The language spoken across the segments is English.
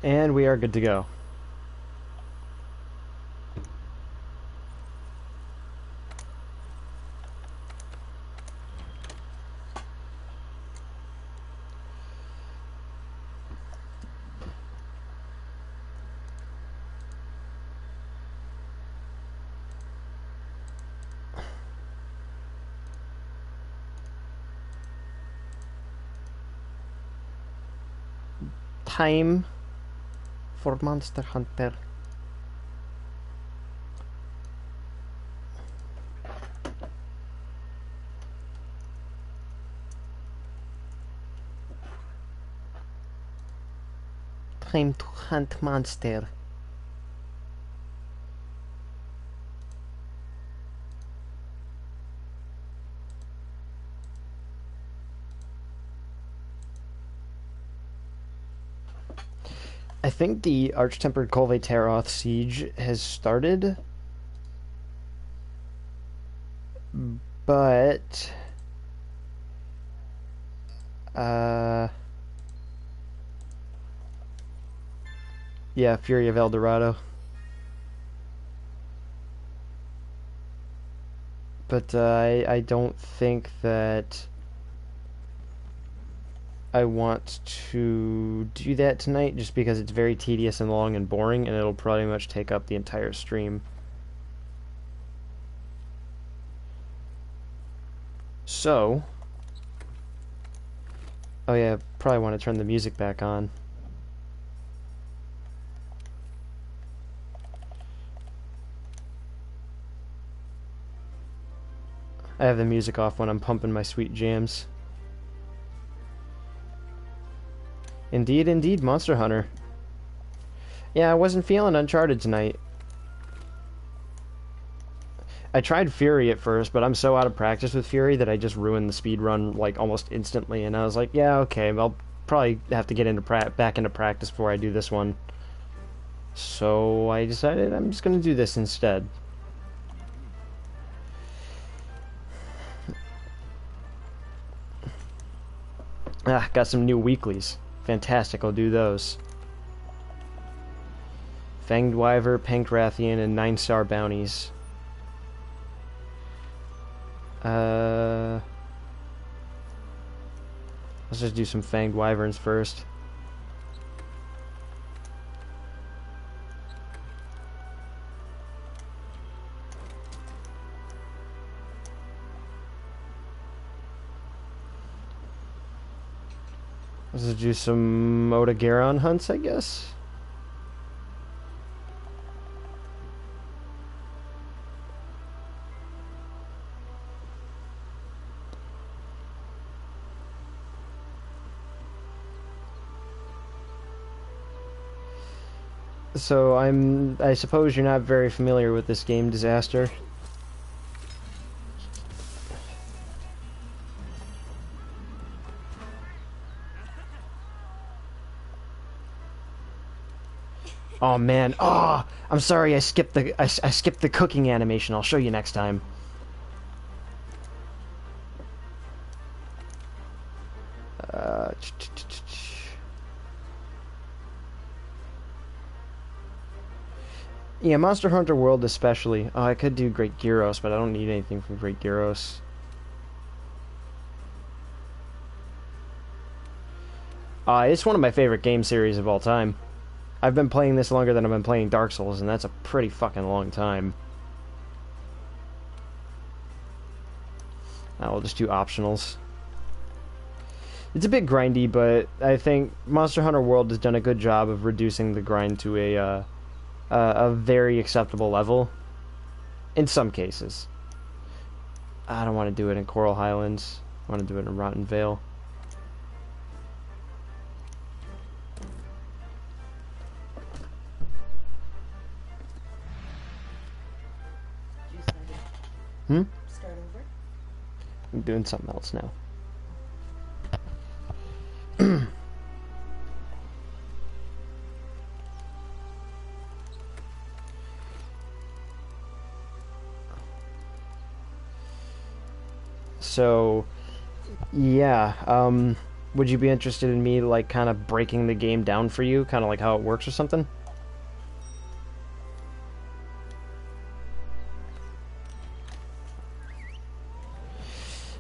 And we are good to go. Time for Monster Hunter. Time to hunt monster. I think the Arch-Tempered Kolve Taroth siege has started, but yeah, Fury of El Dorado. But I don't think that I want to do that tonight, just because it's very tedious and long and boring, and it'll pretty much take up the entire stream. So, oh yeah, probably want to turn the music back on. I have the music off when I'm pumping my sweet jams. Indeed, indeed, Monster Hunter. Yeah, I wasn't feeling Uncharted tonight. I tried Fury at first, but I'm so out of practice with Fury that I just ruined the speed run like almost instantly, and I was like, yeah, okay, I'll probably have to get into back into practice before I do this one. So I decided I'm just gonna do this instead. Ah, got some new weeklies. Fantastic, I'll do those. Fanged Wyver, Pancrathian, and 9-star bounties. Let's just do some Fanged Wyverns first. Let's just do some Odogaron hunts, I guess. So I suppose you're not very familiar with this game, Disaster. Oh man, oh, I'm sorry I skipped the cooking animation. I'll show you next time. Uh, yeah, Monster Hunter World especially. Oh, I could do Great Gyros, but I don't need anything from Great Gyros. It's one of my favorite game series of all time. I've been playing this longer than I've been playing Dark Souls, and that's a pretty fucking long time. I'll just do optionals. It's a bit grindy, but I think Monster Hunter World has done a good job of reducing the grind to a very acceptable level. In some cases. I don't want to do it in Coral Highlands. I want to do it in Rotten Vale. Hmm? Start over. I'm doing something else now. So, yeah, Would you be interested in me, like, kind of breaking the game down for you, kind of like how it works or something?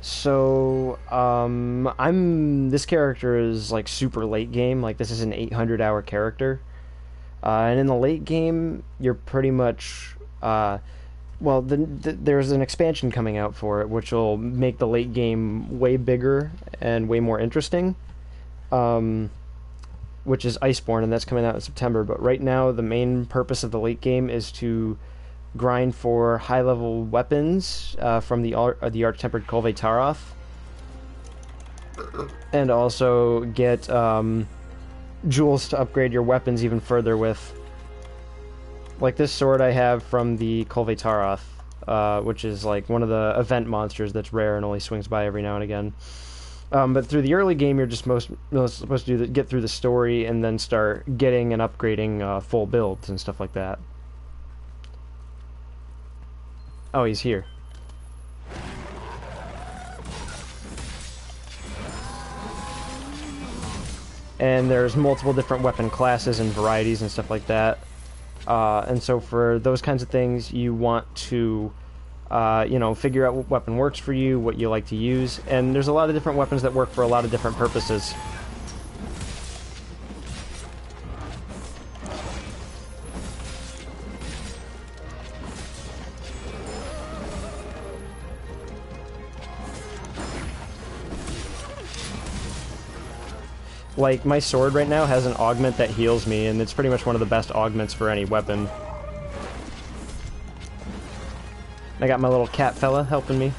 So, this character is, like, super late game. Like, this is an 800-hour character. And in the late game, you're pretty much, well, there's an expansion coming out for it, which will make the late game way bigger and way more interesting, which is Iceborne, and that's coming out in September. But right now, the main purpose of the late game is to grind for high-level weapons from the Arch-Tempered Kolve Taroth, and also get jewels to upgrade your weapons even further with. Like this sword I have from the Kolve Taroth, which is like one of the event monsters that's rare and only swings by every now and again. But through the early game, you're just most supposed to get through the story and then start getting and upgrading full builds and stuff like that. Oh, he's here. And there's multiple different weapon classes and varieties and stuff like that. And so for those kinds of things, you want to, you know, figure out what weapon works for you, what you like to use. And there's a lot of different weapons that work for a lot of different purposes. Like, my sword right now has an augment that heals me, and it's pretty much one of the best augments for any weapon. I got my little cat fella helping me.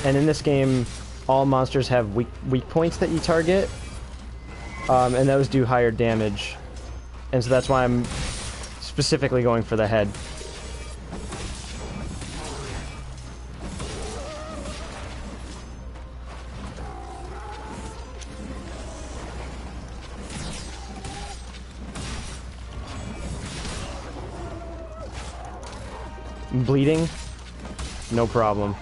And in this game, all monsters have weak points that you target, and those do higher damage. And so that's why I'm specifically going for the head. Bleeding? No problem.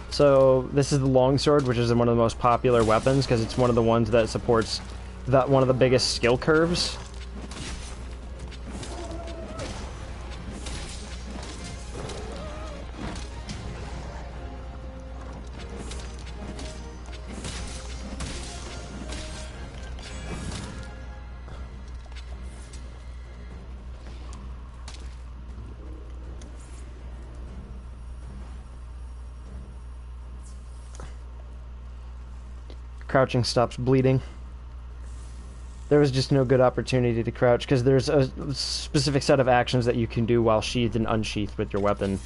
So this is the longsword, which is one of the most popular weapons because it's one of the ones that supports one of the biggest skill curves. Crouching stops bleeding. There was just no good opportunity to crouch because there's a specific set of actions that you can do while sheathed and unsheathed with your weapon.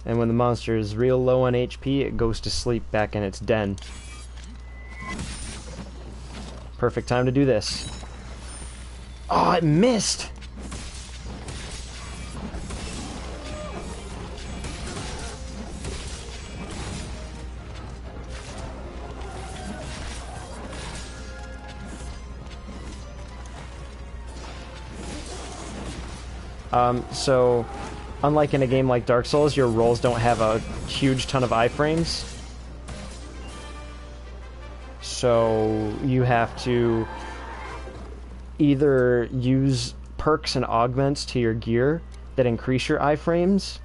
And when the monster is real low on HP, it goes to sleep back in its den. Perfect time to do this. Oh, it missed! So, unlike in a game like Dark Souls, your rolls don't have a huge ton of iframes. So, you have to either use perks and augments to your gear that increase your iframes,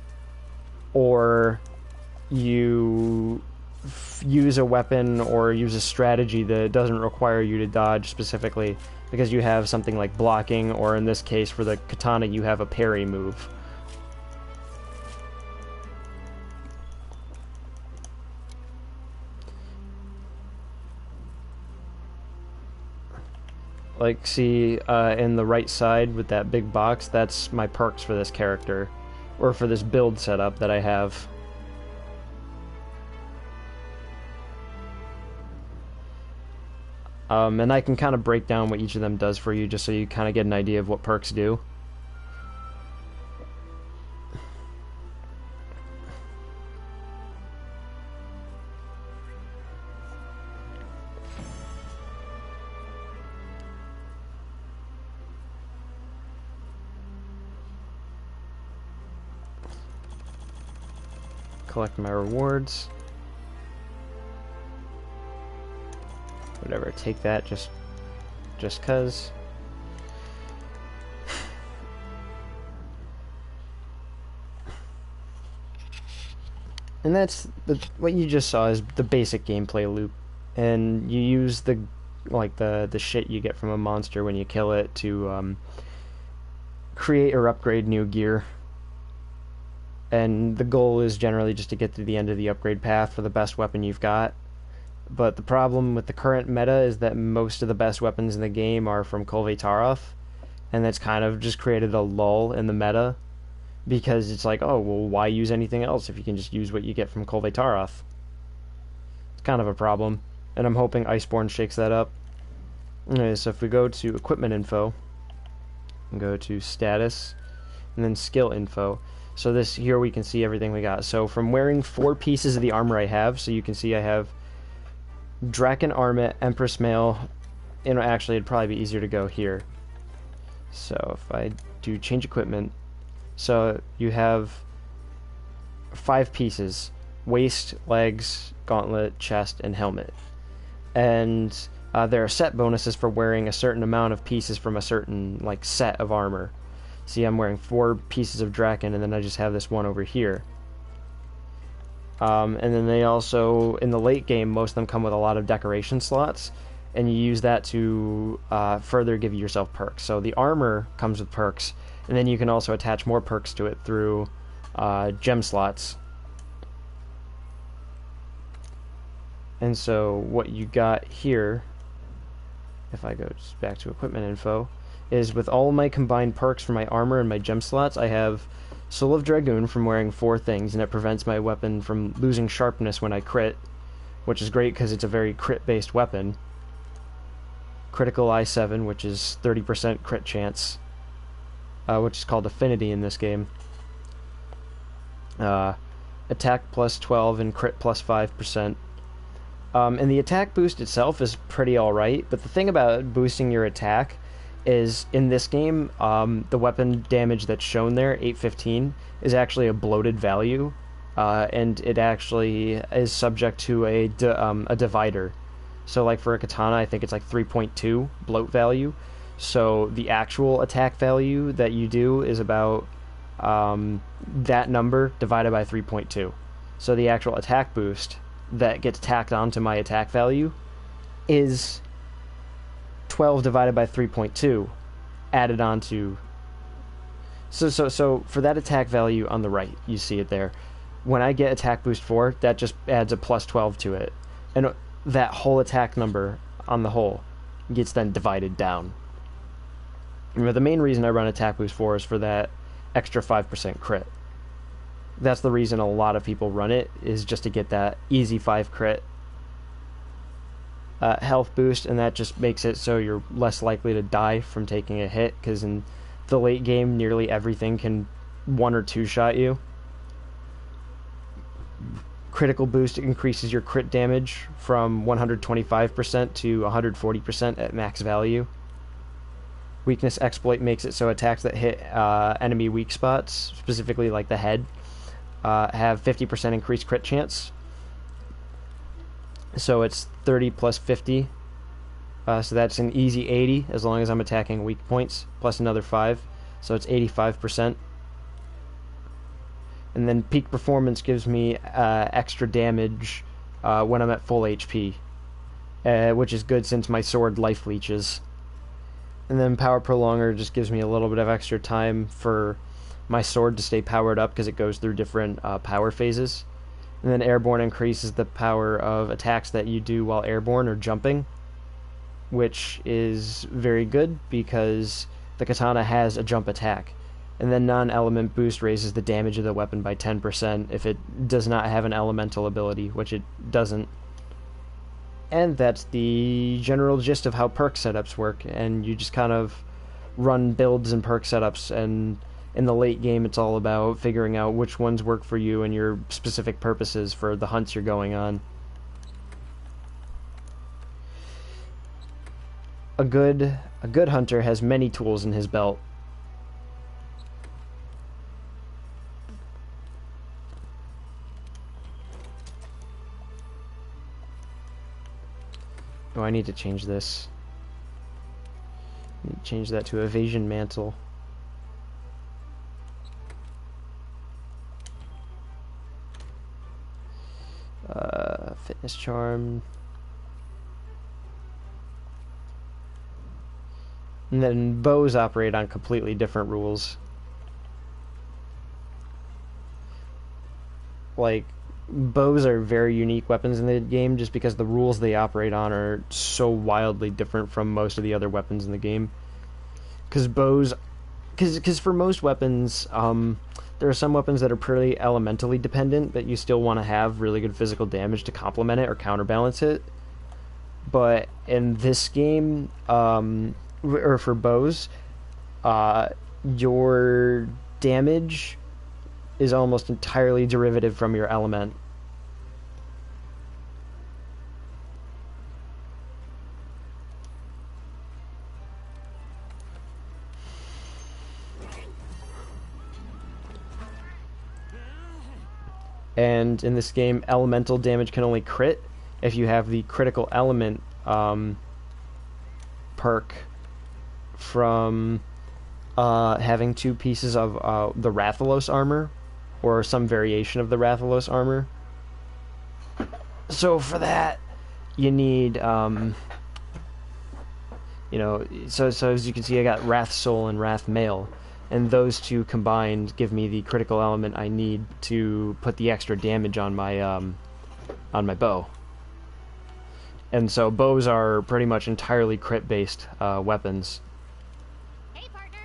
or you use a weapon or use a strategy that doesn't require you to dodge specifically, because you have something like blocking, or in this case for the katana you have a parry move. Like, see, in the right side with that big box, that's my perks for this character, or for this build setup that I have. And I can kind of break down what each of them does for you, just so you kind of get an idea of what perks do. Collect my rewards. Whatever, take that just cuz. And that's what you just saw is the basic gameplay loop, and you use the shit you get from a monster when you kill it to create or upgrade new gear. And the goal is generally just to get to the end of the upgrade path for the best weapon you've got. But the problem with the current meta is that most of the best weapons in the game are from Kolvetarov, and that's kind of just created a lull in the meta, because it's like, oh, well, why use anything else if you can just use what you get from Kolvetarov? It's kind of a problem, and I'm hoping Iceborne shakes that up. Okay, so if we go to equipment info, and go to status, and then skill info, so this here we can see everything we got. So from wearing 4 pieces of the armor I have, so you can see I have Draken Armet, Empress Mail, and actually it'd probably be easier to go here. So if I do change equipment, so you have 5 pieces: waist, legs, gauntlet, chest, and helmet. And there are set bonuses for wearing a certain amount of pieces from a certain set of armor. See, I'm wearing 4 pieces of Draken, and then I just have this one over here. And then they also, in the late game, most of them come with a lot of decoration slots, and you use that to further give yourself perks. So the armor comes with perks, and then you can also attach more perks to it through gem slots. And so what you got here, if I go just back to equipment info, is with all my combined perks for my armor and my gem slots, I have Soul of Dragoon from wearing 4 things, and it prevents my weapon from losing sharpness when I crit, which is great because it's a very crit-based weapon. Critical I7, which is 30% crit chance, which is called Affinity in this game. Attack plus 12 and crit plus 5%. And the attack boost itself is pretty alright, but the thing about boosting your attack is, in this game, the weapon damage that's shown there, 815, is actually a bloated value, and it actually is subject to a divider. So like for a katana, I think it's like 3.2 bloat value. So the actual attack value that you do is about that number divided by 3.2. So the actual attack boost that gets tacked onto my attack value is 12 divided by 3.2 added on to. So for that attack value on the right, you see it there. When I get attack boost 4, that just adds a plus 12 to it. And that whole attack number on the whole gets then divided down. And the main reason I run attack boost 4 is for that extra 5% crit. That's the reason a lot of people run it, is just to get that easy 5 crit. Health boost, and that just makes it so you're less likely to die from taking a hit, because in the late game nearly everything can 1 or 2 shot you. Critical boost increases your crit damage from 125% to 140% at max value. Weakness exploit makes it so attacks that hit enemy weak spots, specifically like the head, have 50% increased crit chance. So it's 30 plus 50. So that's an easy 80 as long as I'm attacking weak points, plus another 5. So it's 85%. And then peak performance gives me extra damage when I'm at full HP, which is good since my sword life leeches. And then power prolonger just gives me a little bit of extra time for my sword to stay powered up, because it goes through different power phases. And then airborne increases the power of attacks that you do while airborne or jumping. which is very good because the katana has a jump attack. And then non-element boost raises the damage of the weapon by 10% if it does not have an elemental ability, which it doesn't. And that's the general gist of how perk setups work, and you just kind of run builds and perk setups, and in the late game it's all about figuring out which ones work for you and your specific purposes for the hunts you're going on. A good hunter has many tools in his belt. Oh, I need to change this. I need to change that to evasion mantle. Fitness charm. And then bows operate on completely different rules. Like, bows are very unique weapons in the game just because the rules they operate on are so wildly different from most of the other weapons in the game. Because bows... Because for most weapons, there are some weapons that are pretty elementally dependent, but you still want to have really good physical damage to complement it or counterbalance it. But in this game, or for bows, your damage is almost entirely derivative from your element. And in this game, elemental damage can only crit if you have the critical element perk from having 2 pieces of the Rathalos armor, or some variation of the Rathalos armor. So for that, you need, you know, so as you can see, I got Wrath Soul and Wrath Mail, and those two combined give me the critical element I need to put the extra damage on my bow. And so bows are pretty much entirely crit-based weapons. Hey, partner.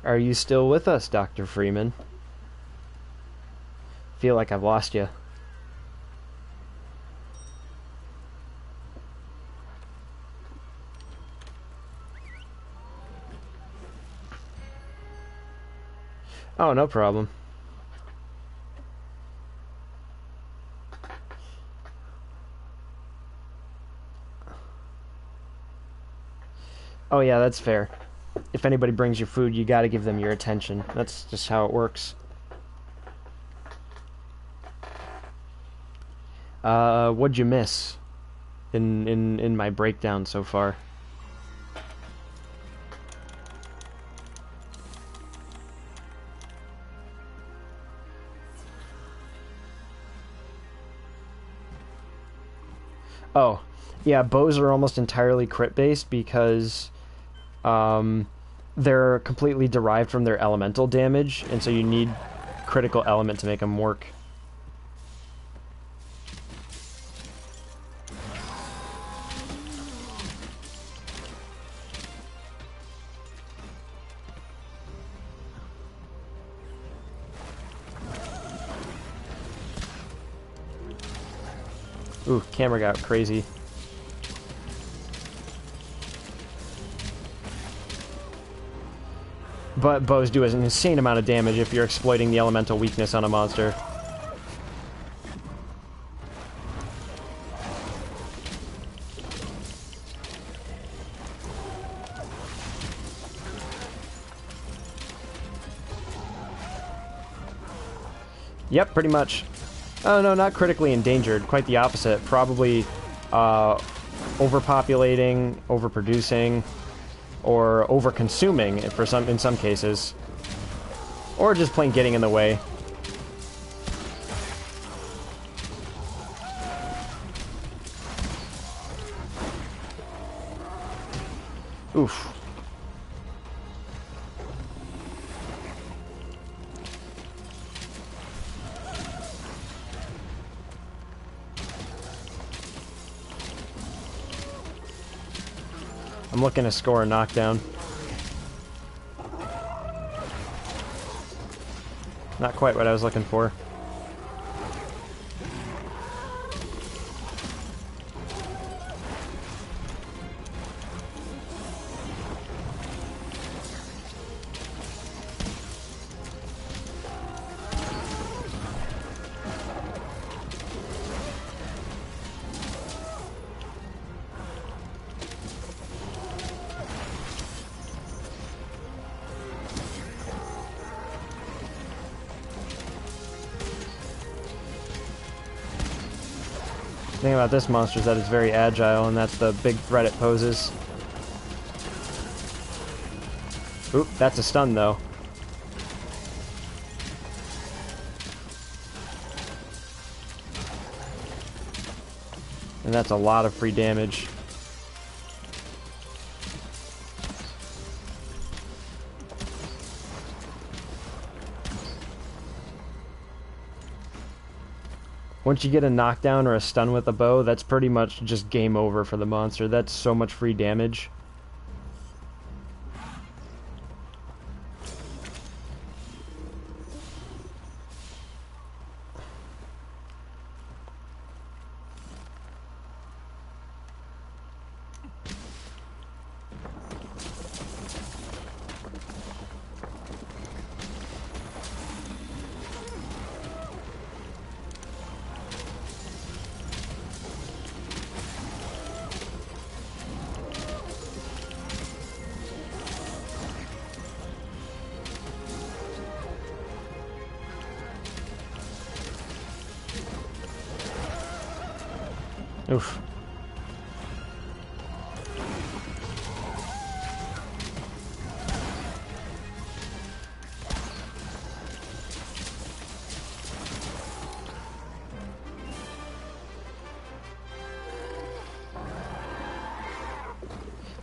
Are you still with us, Dr. Freeman? Feel like I've lost you. Oh, no problem. Oh yeah, that's fair. If anybody brings you food, you gotta give them your attention. That's just how it works. What'd you miss in my breakdown so far? Oh, yeah, bows are almost entirely crit-based because they're completely derived from their elemental damage, and so you need critical element to make them work. Ooh, camera got crazy. But bows do an insane amount of damage if you're exploiting the elemental weakness on a monster. Yep, pretty much. Oh no, not critically endangered. Quite the opposite. Probably overpopulating, overproducing, or overconsuming in some cases, or just plain getting in the way. Oof. I'm looking to score a knockdown. Not quite what I was looking for. The thing about this monster is that it's very agile, and that's the big threat it poses. Oop, that's a stun, though. And that's a lot of free damage. Once you get a knockdown or a stun with a bow, that's pretty much just game over for the monster. That's so much free damage. Oof.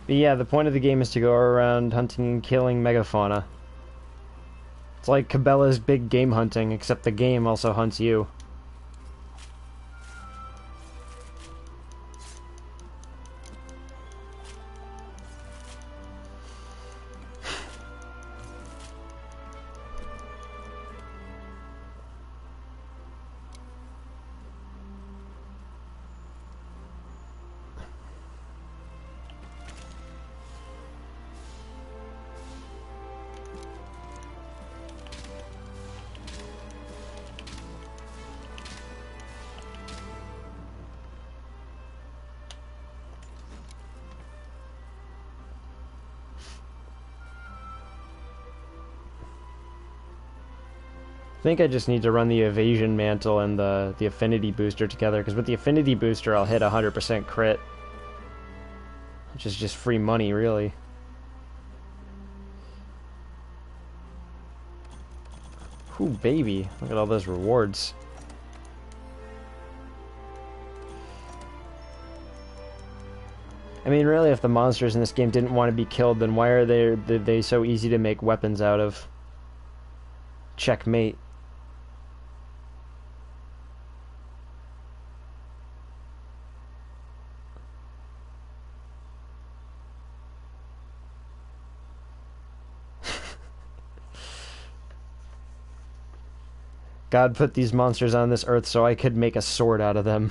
But yeah, the point of the game is to go around hunting and killing megafauna. It's like Cabela's big game hunting, except the game also hunts you. I think I just need to run the evasion mantle and the affinity booster together, because with the affinity booster I'll hit 100% crit, which is just free money, really. Ooh, baby, look at all those rewards. I mean, really, if the monsters in this game didn't want to be killed, then why are they so easy to make weapons out of? Checkmate. God put these monsters on this earth so I could make a sword out of them.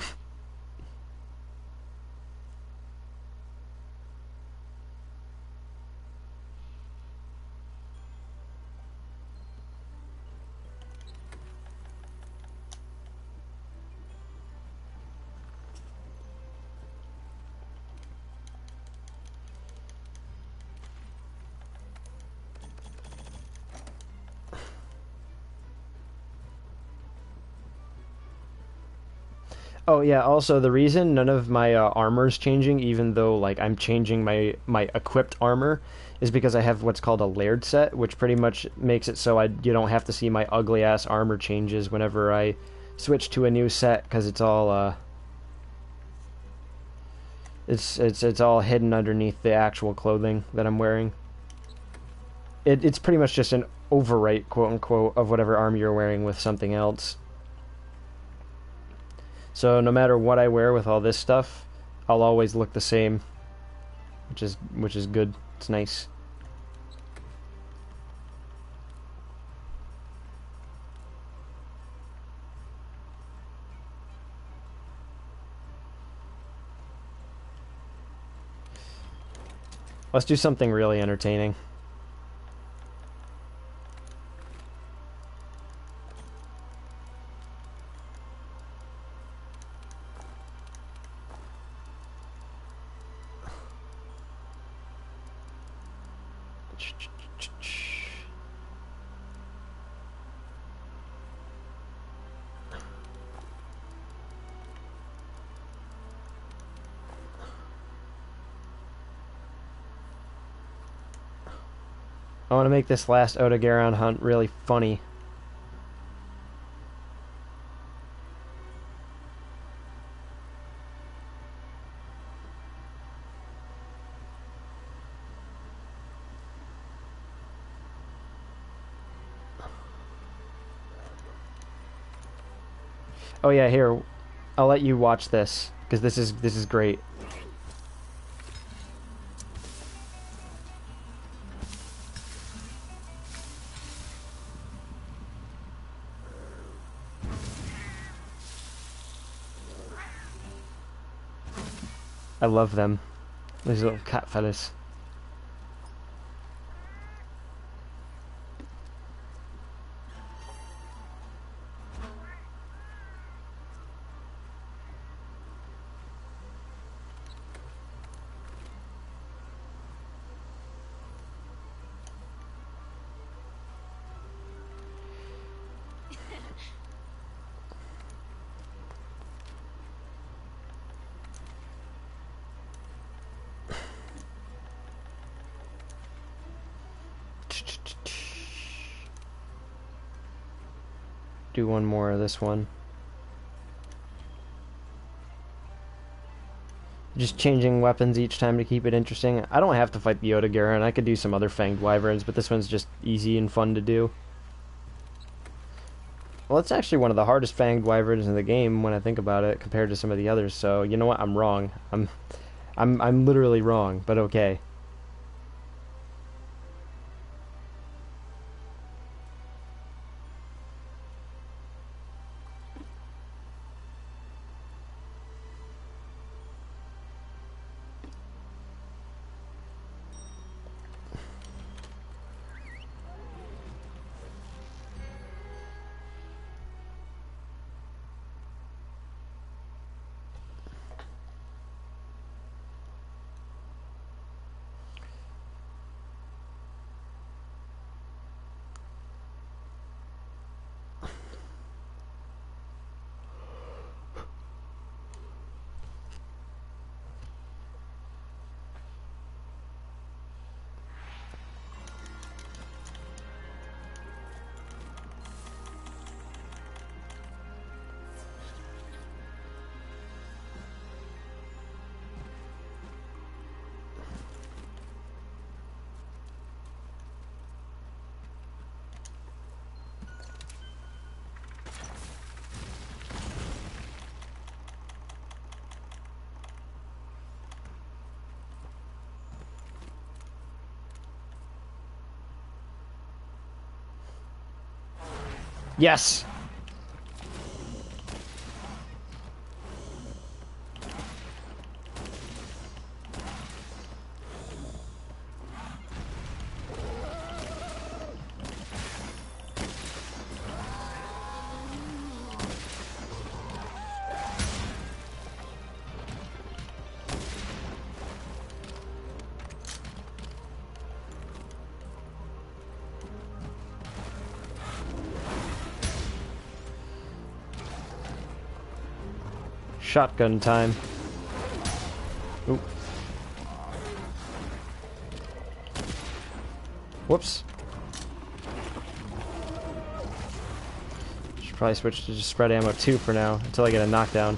Oh yeah, also the reason none of my armor's changing, even though like I'm changing my equipped armor, is because I have what's called a layered set, which pretty much makes it so you don't have to see my ugly ass armor changes whenever I switch to a new set, because it's all it's all hidden underneath the actual clothing that I'm wearing. It's pretty much just an overwrite, quote unquote, of whatever armor you're wearing with something else. So no matter what I wear with all this stuff, I'll always look the same, which is good. It's nice. Let's do something really entertaining. I want to make this last Odogaron hunt really funny. Oh yeah, here, I'll let you watch this because this is great. I love them. These little cat fellas. Do one more of this one. Just changing weapons each time to keep it interesting. I don't have to fight the Odogaron. I could do some other Fanged Wyverns, but this one's just easy and fun to do. Well, it's actually one of the hardest Fanged Wyverns in the game when I think about it, compared to some of the others. So you know what? I'm wrong. I'm literally wrong, but okay. Yes! Shotgun time. Oop. Whoops. Should probably switch to just spread ammo 2 for now, until I get a knockdown.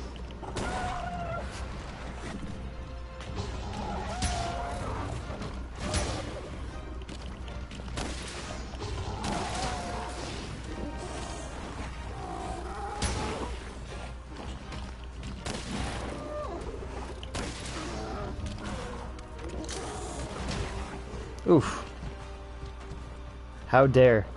Oof. How dare.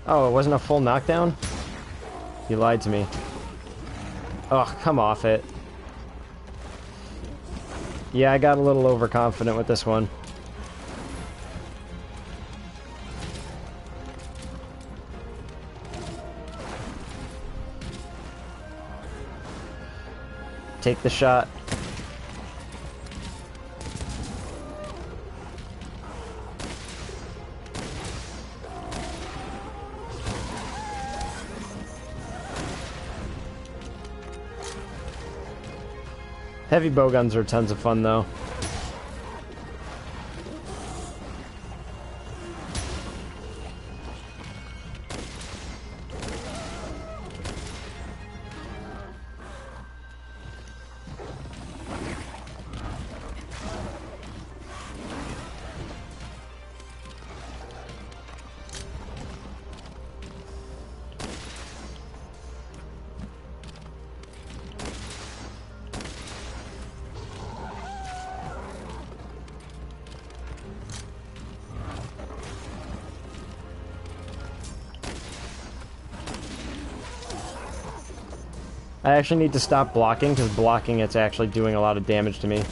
Oh, it wasn't a full knockdown? You lied to me. Oh, come off it. Yeah, I got a little overconfident with this one. Take the shot. Heavy bowguns are tons of fun, though. I actually need to stop blocking, because blocking it's actually doing a lot of damage to me.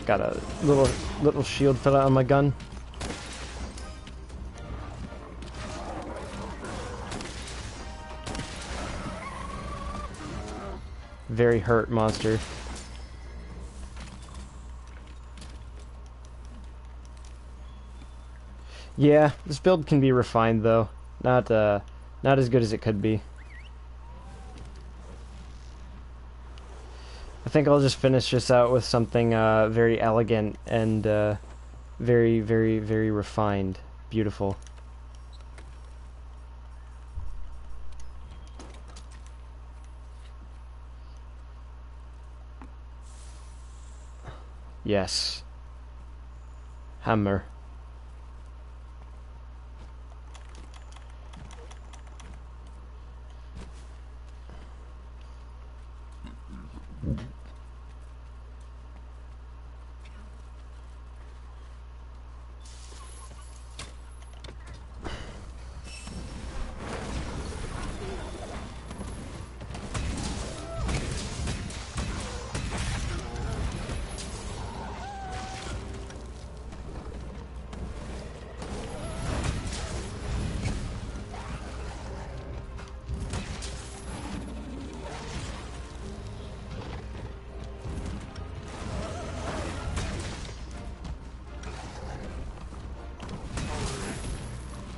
Got a little shield fella on my gun. Very hurt monster. Yeah, this build can be refined though. Not as good as it could be. I think I'll just finish this out with something very elegant and very, very, very refined. Beautiful. Yes. Hammer.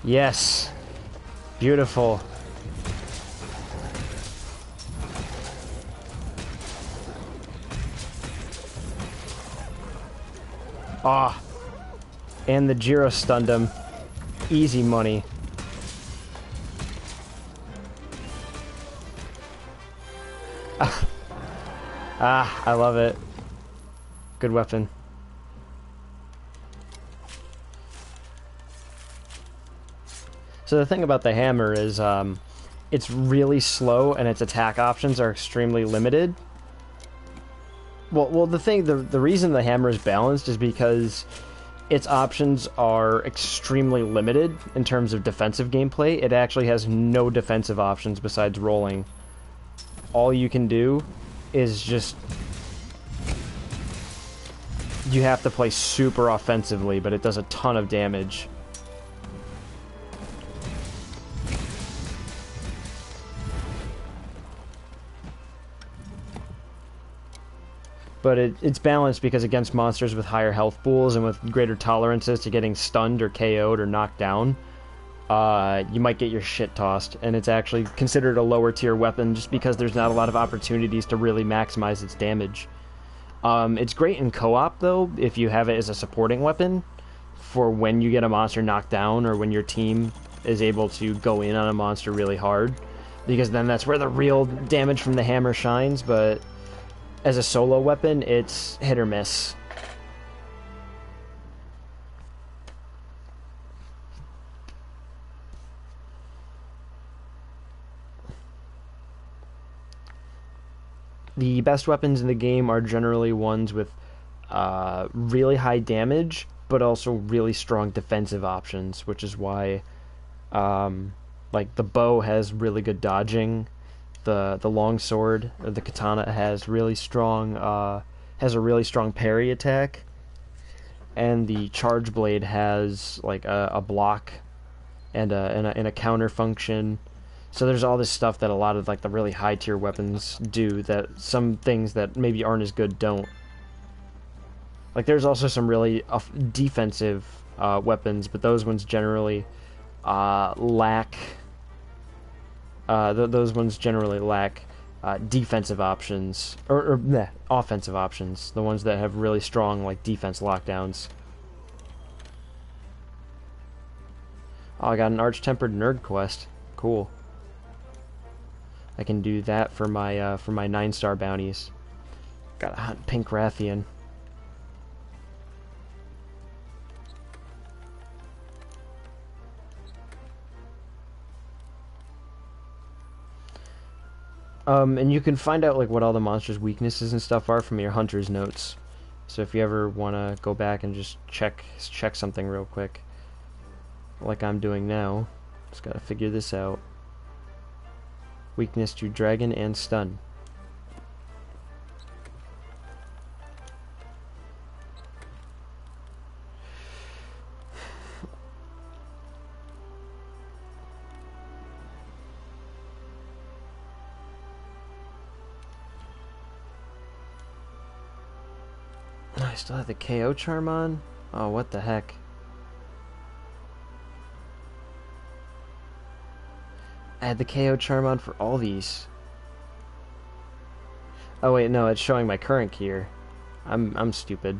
Yes. Beautiful. Ah. And the Jiro stunned him. Easy money. Ah, I love it. Good weapon. So the thing about the hammer is, it's really slow and its attack options are extremely limited. Well, the reason the hammer is balanced is because its options are extremely limited in terms of defensive gameplay. It actually has no defensive options besides rolling. All you can do is just you have to play super offensively, but it does a ton of damage. But it's balanced because against monsters with higher health pools and with greater tolerances to getting stunned or KO'd or knocked down, you might get your shit tossed. And it's actually considered a lower tier weapon just because there's not a lot of opportunities to really maximize its damage. It's great in co-op, though, if you have it as a supporting weapon for when you get a monster knocked down or when your team is able to go in on a monster really hard. Because then that's where the real damage from the hammer shines, but as a solo weapon, it's hit or miss. The best weapons in the game are generally ones with really high damage, but also really strong defensive options, which is why, like, the bow has really good dodging. The long sword, or the katana, has really strong has a really strong parry attack, and the charge blade has like a block and a counter function. So there's all this stuff that a lot of like the really high tier weapons do that some things that maybe aren't as good don't. Like there's also some really defensive weapons, but those ones generally lack. Those ones generally lack defensive options or offensive options. The ones that have really strong like defense lockdowns. Oh, I got an Arch-Tempered Nerd quest. Cool. I can do that for my 9-star bounties. Got a hunt Pink Rathian. And you can find out like what all the monsters' weaknesses and stuff are from your hunter's notes. So if you ever want to go back and just check something real quick, like I'm doing now, just gotta figure this out. Weakness to dragon and stun. I still have the KO charm on? Oh, what the heck. I had the KO charm on for all these. Oh wait, no, it's showing my current gear. I'm stupid.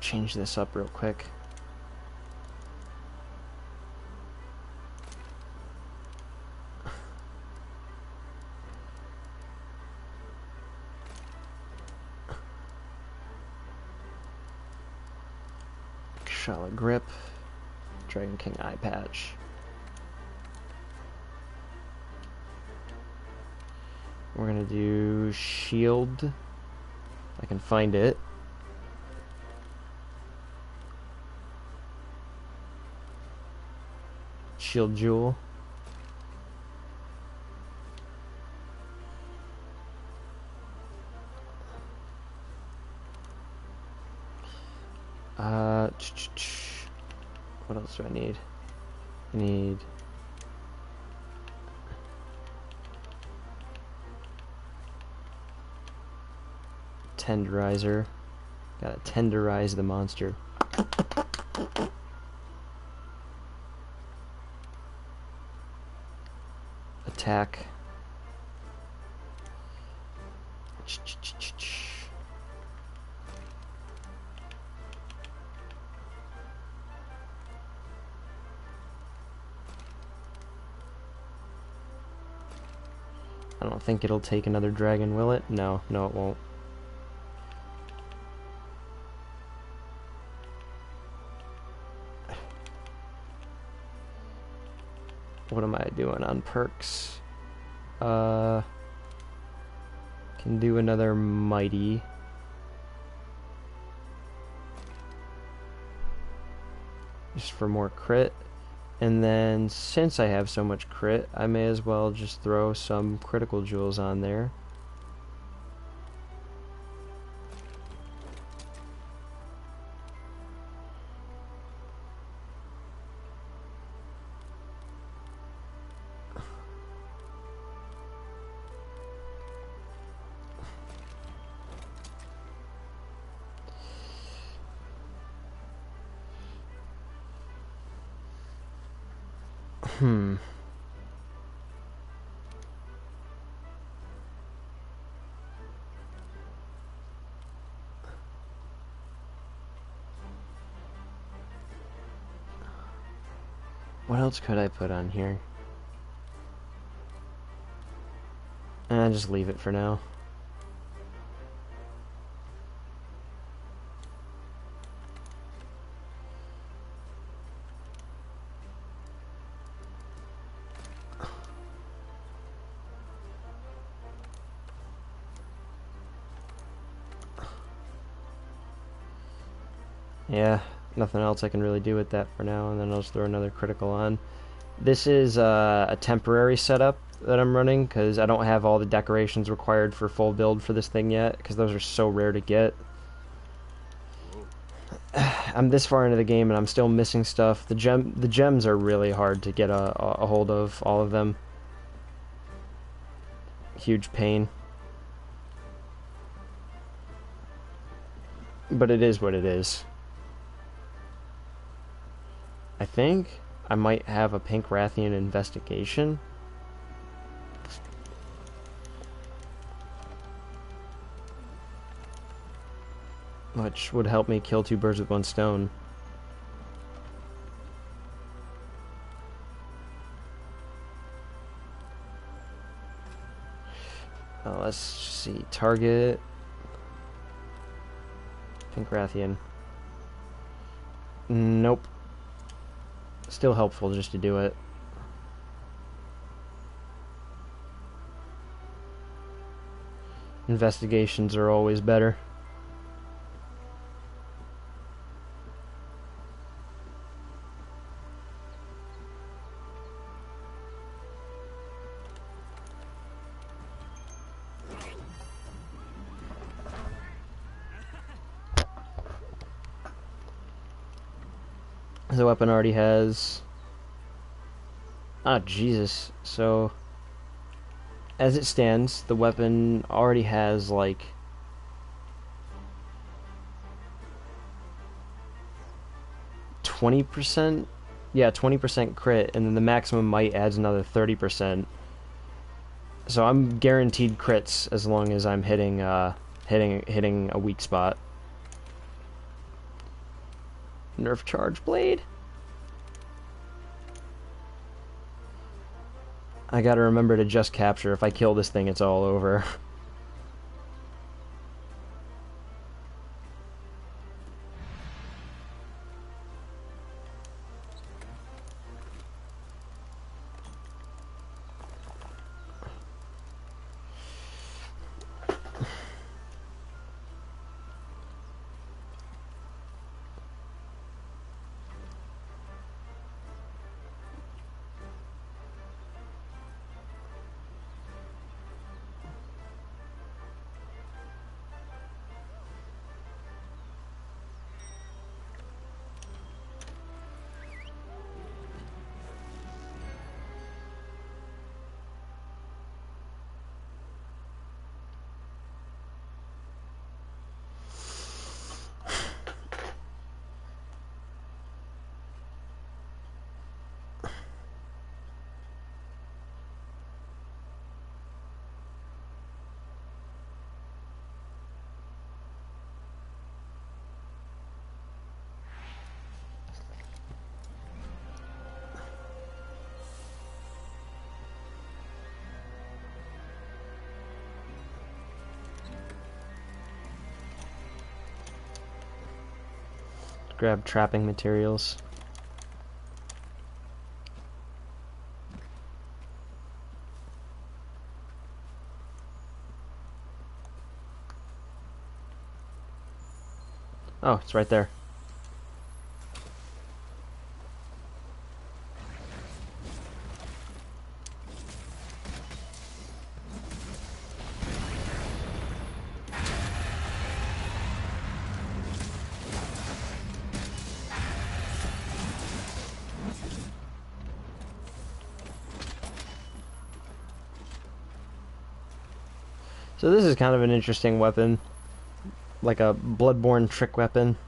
Change this up real quick. Charlotte Grip, Dragon King Eye Patch. We're gonna do Shield, if I can find it. Shield Jewel. What else do I need? I need Tenderizer. Gotta tenderize the monster. Attack. I don't think it'll take another dragon, will it? No, no it won't. What am I doing on perks? Can do another mighty. Just for more crit. And then, since I have so much crit, I may as well just throw some critical jewels on there. What else could I put on here? Just leave it for now. Yeah, nothing else I can really do with that for now, and then I'll just throw another critical on. This is a temporary setup that I'm running, because I don't have all the decorations required for full build for this thing yet, because those are so rare to get. I'm this far into the game, and I'm still missing stuff. The gems are really hard to get a hold of, all of them. Huge pain. But it is what it is. I think I might have a Pink Rathian investigation. Which would help me kill two birds with one stone. Let's see. Target. Pink Rathian. Nope. Still helpful just to do it. Investigations are always better. The weapon already has... Ah, Jesus. So, as it stands, the weapon already has, like... 20%? Yeah, 20% crit, and then the maximum might adds another 30%. So I'm guaranteed crits as long as I'm hitting a weak spot. Nerf charge blade. I gotta remember to just capture. If I kill this thing, it's all over. Grab trapping materials. Oh, it's right there. So this is kind of an interesting weapon, like a Bloodborne trick weapon.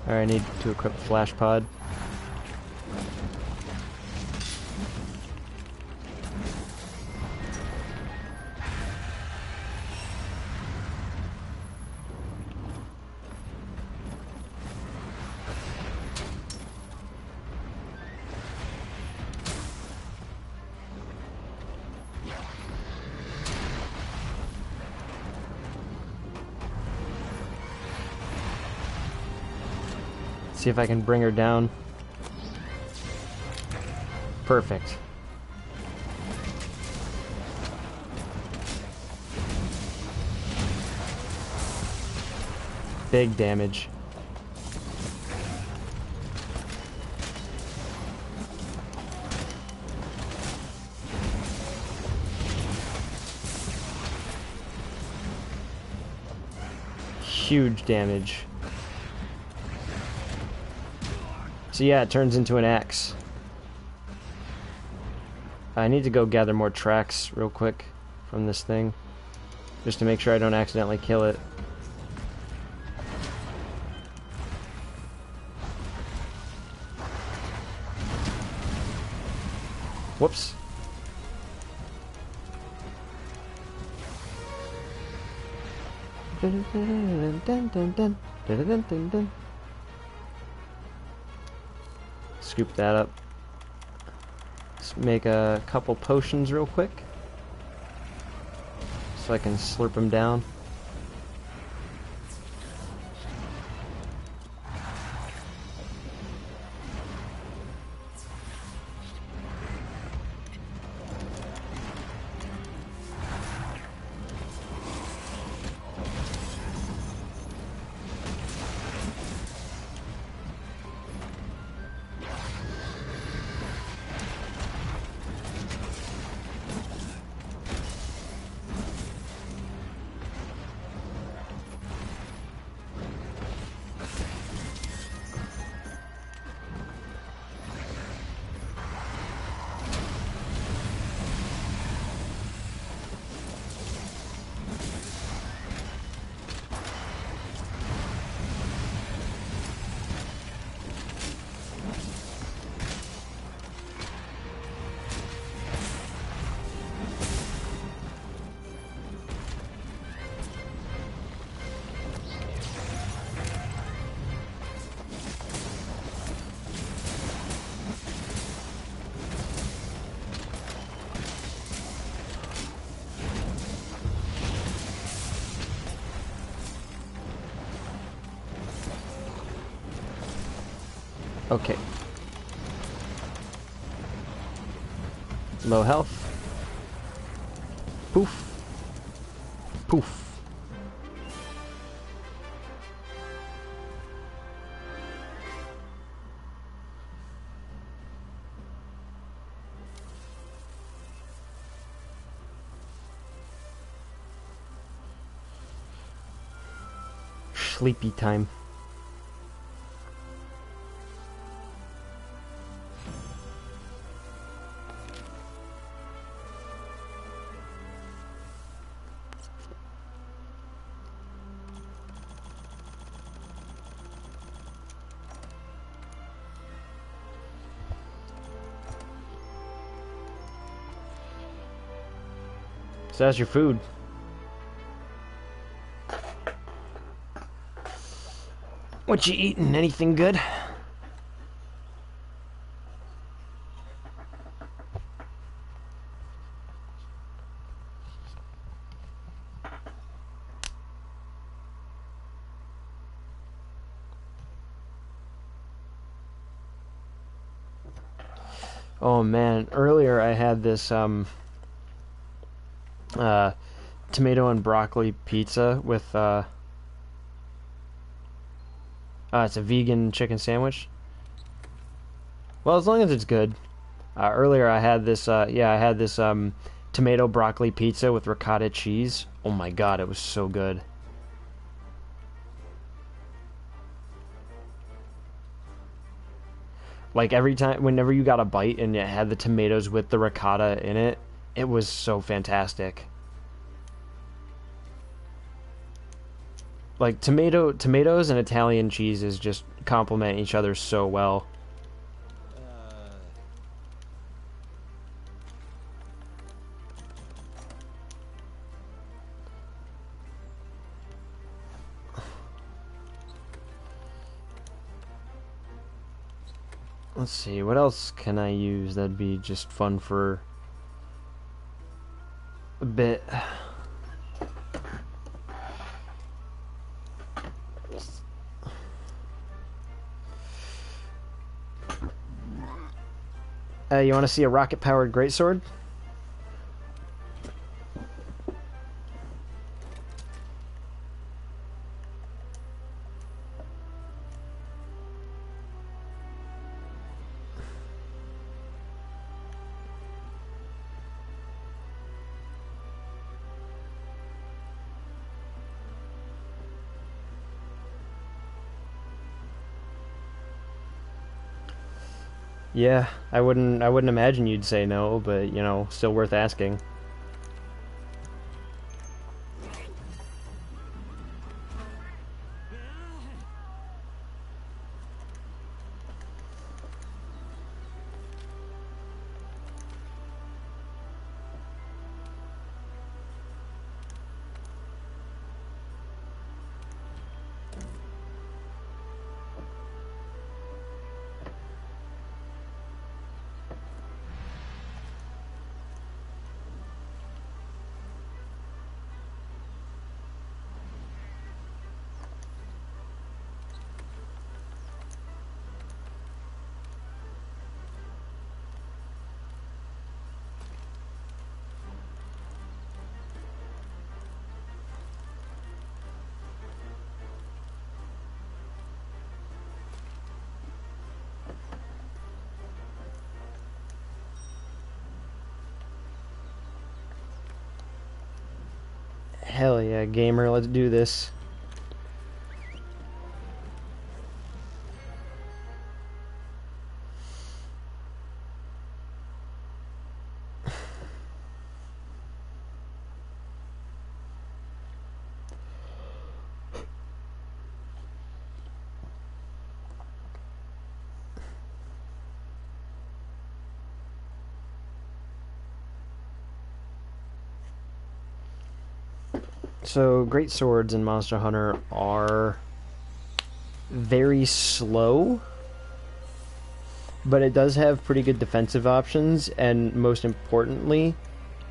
Alright, I need to equip Flash Pod. See if I can bring her down. Perfect. Big damage. Huge damage. So yeah, it turns into an axe. I need to go gather more tracks real quick from this thing, just to make sure I don't accidentally kill it. Whoops. Scoop that up. Let's make a couple potions real quick, so I can slurp them down. Okay. Low health. Poof. Poof. Sleepy time. So that's your food. What you eating? Anything good? Oh man, earlier I had this tomato and broccoli pizza with it's a vegan chicken sandwich. Well, as long as it's good. Earlier I had this tomato broccoli pizza with ricotta cheese. Oh my god, it was so good. Like every time, whenever you got a bite and it had the tomatoes with the ricotta in it, it was so fantastic. Like tomatoes and Italian cheeses just complement each other so well. Let's see, what else can I use that'd be just fun for a bit? You want to see a rocket-powered greatsword? Yeah, I wouldn't imagine you'd say no, but you know, still worth asking. Hell yeah, gamer, let's do this. So, great swords in Monster Hunter are very slow, but it does have pretty good defensive options, and most importantly,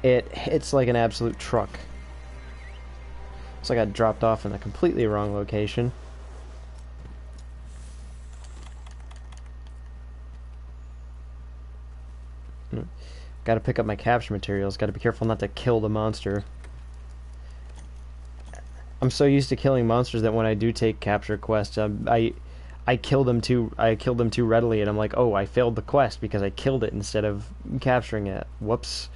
it hits like an absolute truck. It's like I dropped off in a completely wrong location. Gotta pick up my capture materials, gotta be careful not to kill the monster. I'm so used to killing monsters that when I do take capture quests, I kill them too readily, and I'm like, oh, I failed the quest because I killed it instead of capturing it. Whoops.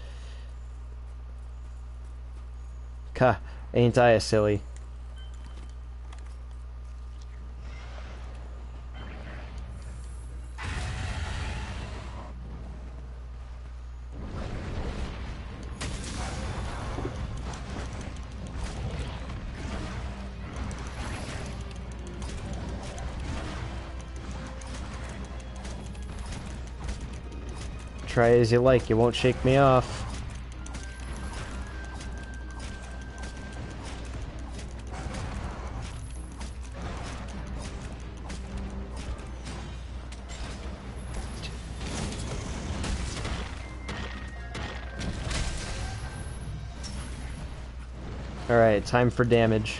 Ka, ain't I a silly? Try as you like, you won't shake me off. Alright, time for damage.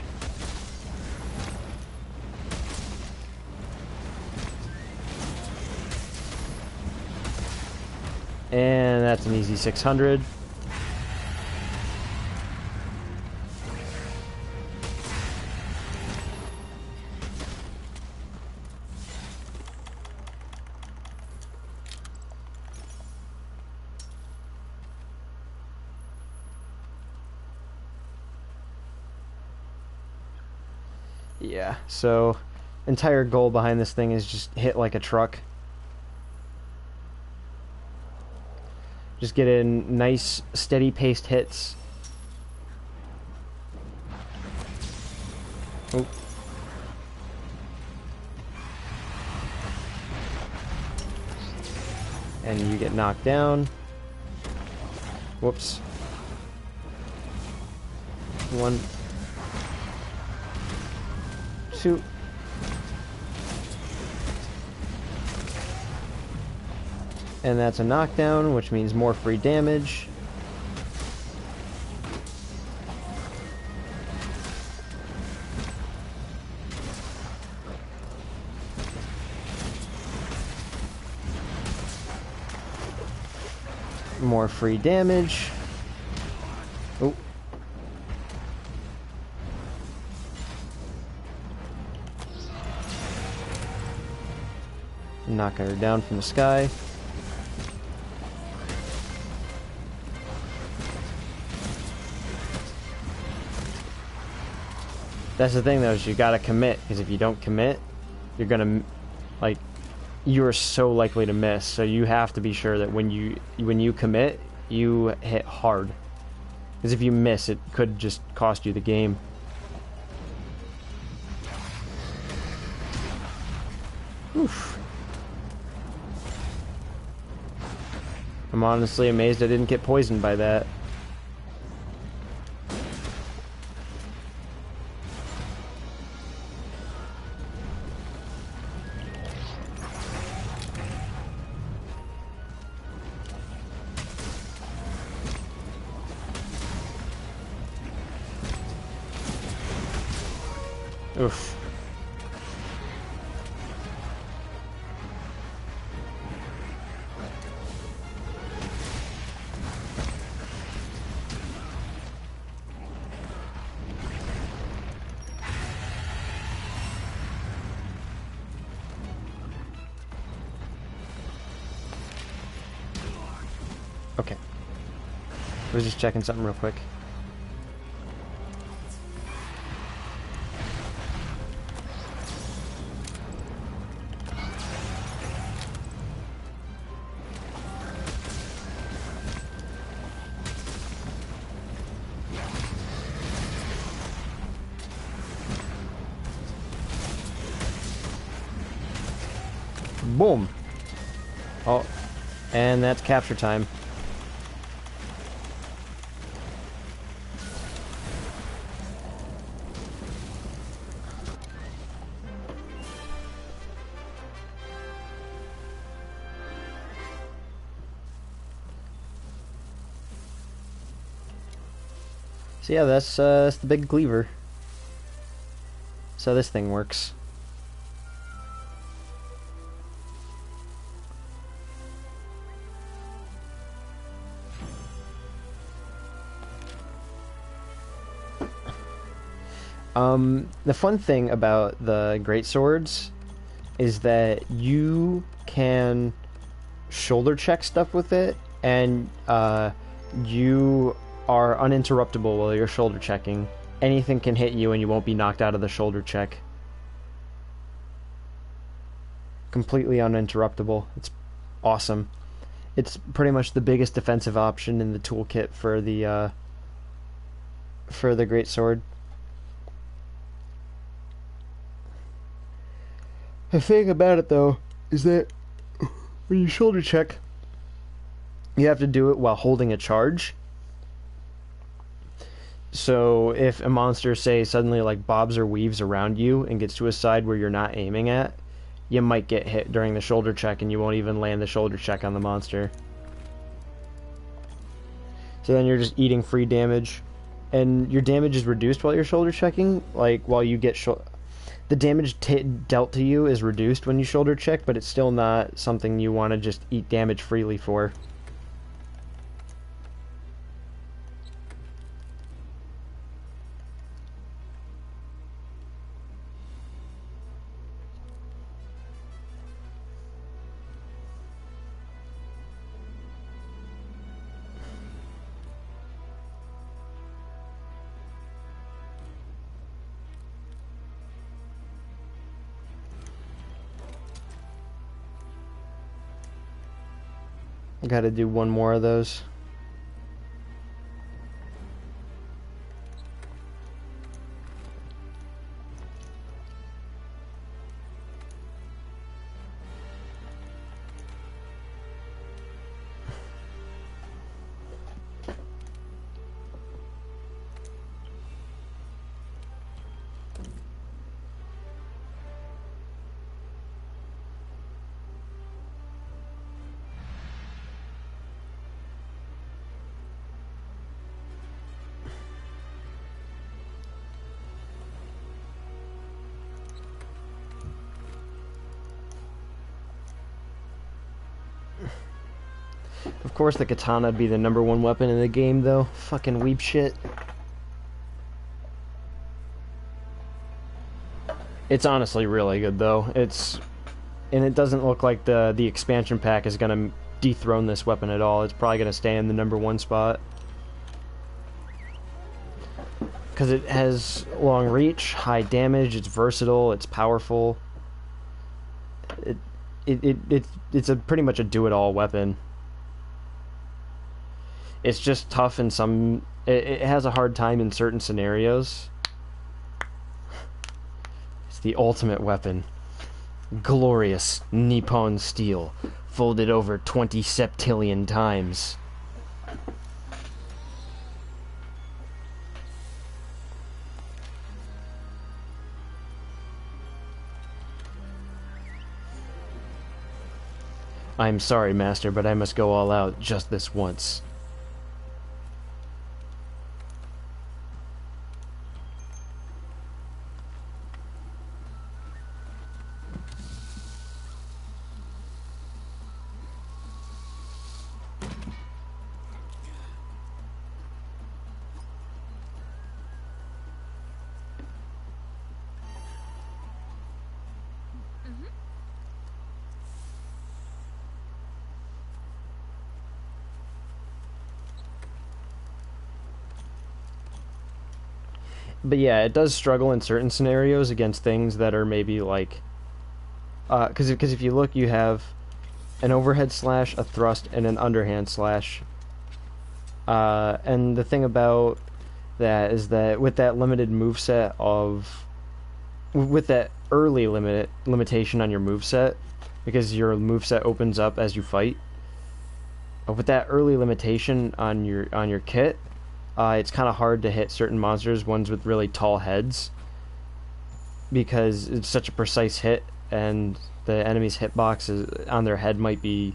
And that's an easy 600. Yeah, so entire goal behind this thing is just hit like a truck. Just get in nice, steady paced hits. Oh. And you get knocked down. Whoops. One. Two. And that's a knockdown, which means more free damage. More free damage. Oh. Knocking her down from the sky. That's the thing though, is you gotta commit, because if you don't commit, you're gonna, like, you are so likely to miss, so you have to be sure that when you commit, you hit hard. Because if you miss, it could just cost you the game. Oof. I'm honestly amazed I didn't get poisoned by that. Oof. Okay. I was just checking something real quick. Boom. Oh, and that's capture time. So yeah, that's the big cleaver. So this thing works. The fun thing about the great swords is that you can shoulder check stuff with it, and you are uninterruptible while you're shoulder checking. Anything can hit you and you won't be knocked out of the shoulder check. Completely uninterruptible. It's awesome. It's pretty much the biggest defensive option in the toolkit for the great sword. The thing about it, though, is that when you shoulder check, you have to do it while holding a charge. So if a monster, say, suddenly like bobs or weaves around you and gets to a side where you're not aiming at, you might get hit during the shoulder check and you won't even land the shoulder check on the monster. So then you're just eating free damage. and your damage is reduced while you're shoulder checking, like while you get the damage dealt to you is reduced when you shoulder check, but it's still not something you want to just eat damage freely for. I gotta do one more of those. Of course, the katana would be the #1 weapon in the game, though. Fucking weep shit. It's honestly really good, though. And it doesn't look like the expansion pack is gonna dethrone this weapon at all. It's probably gonna stay in the #1 spot. Because it has long reach, high damage, it's versatile, it's powerful. It's pretty much a do-it-all weapon. It's just tough in some... It has a hard time in certain scenarios. It's the ultimate weapon. Glorious Nippon steel, folded over 20 septillion times. I'm sorry, Master, but I must go all out just this once. But yeah, it does struggle in certain scenarios against things that are maybe like... Because if you look, you have an overhead slash, a thrust, and an underhand slash. And the thing about that is that with that limited moveset of... With that early limitation on your moveset, because your moveset opens up as you fight, with that early limitation on your kit, it's kind of hard to hit certain monsters, ones with really tall heads, because it's such a precise hit, and the enemy's hitbox on their head might be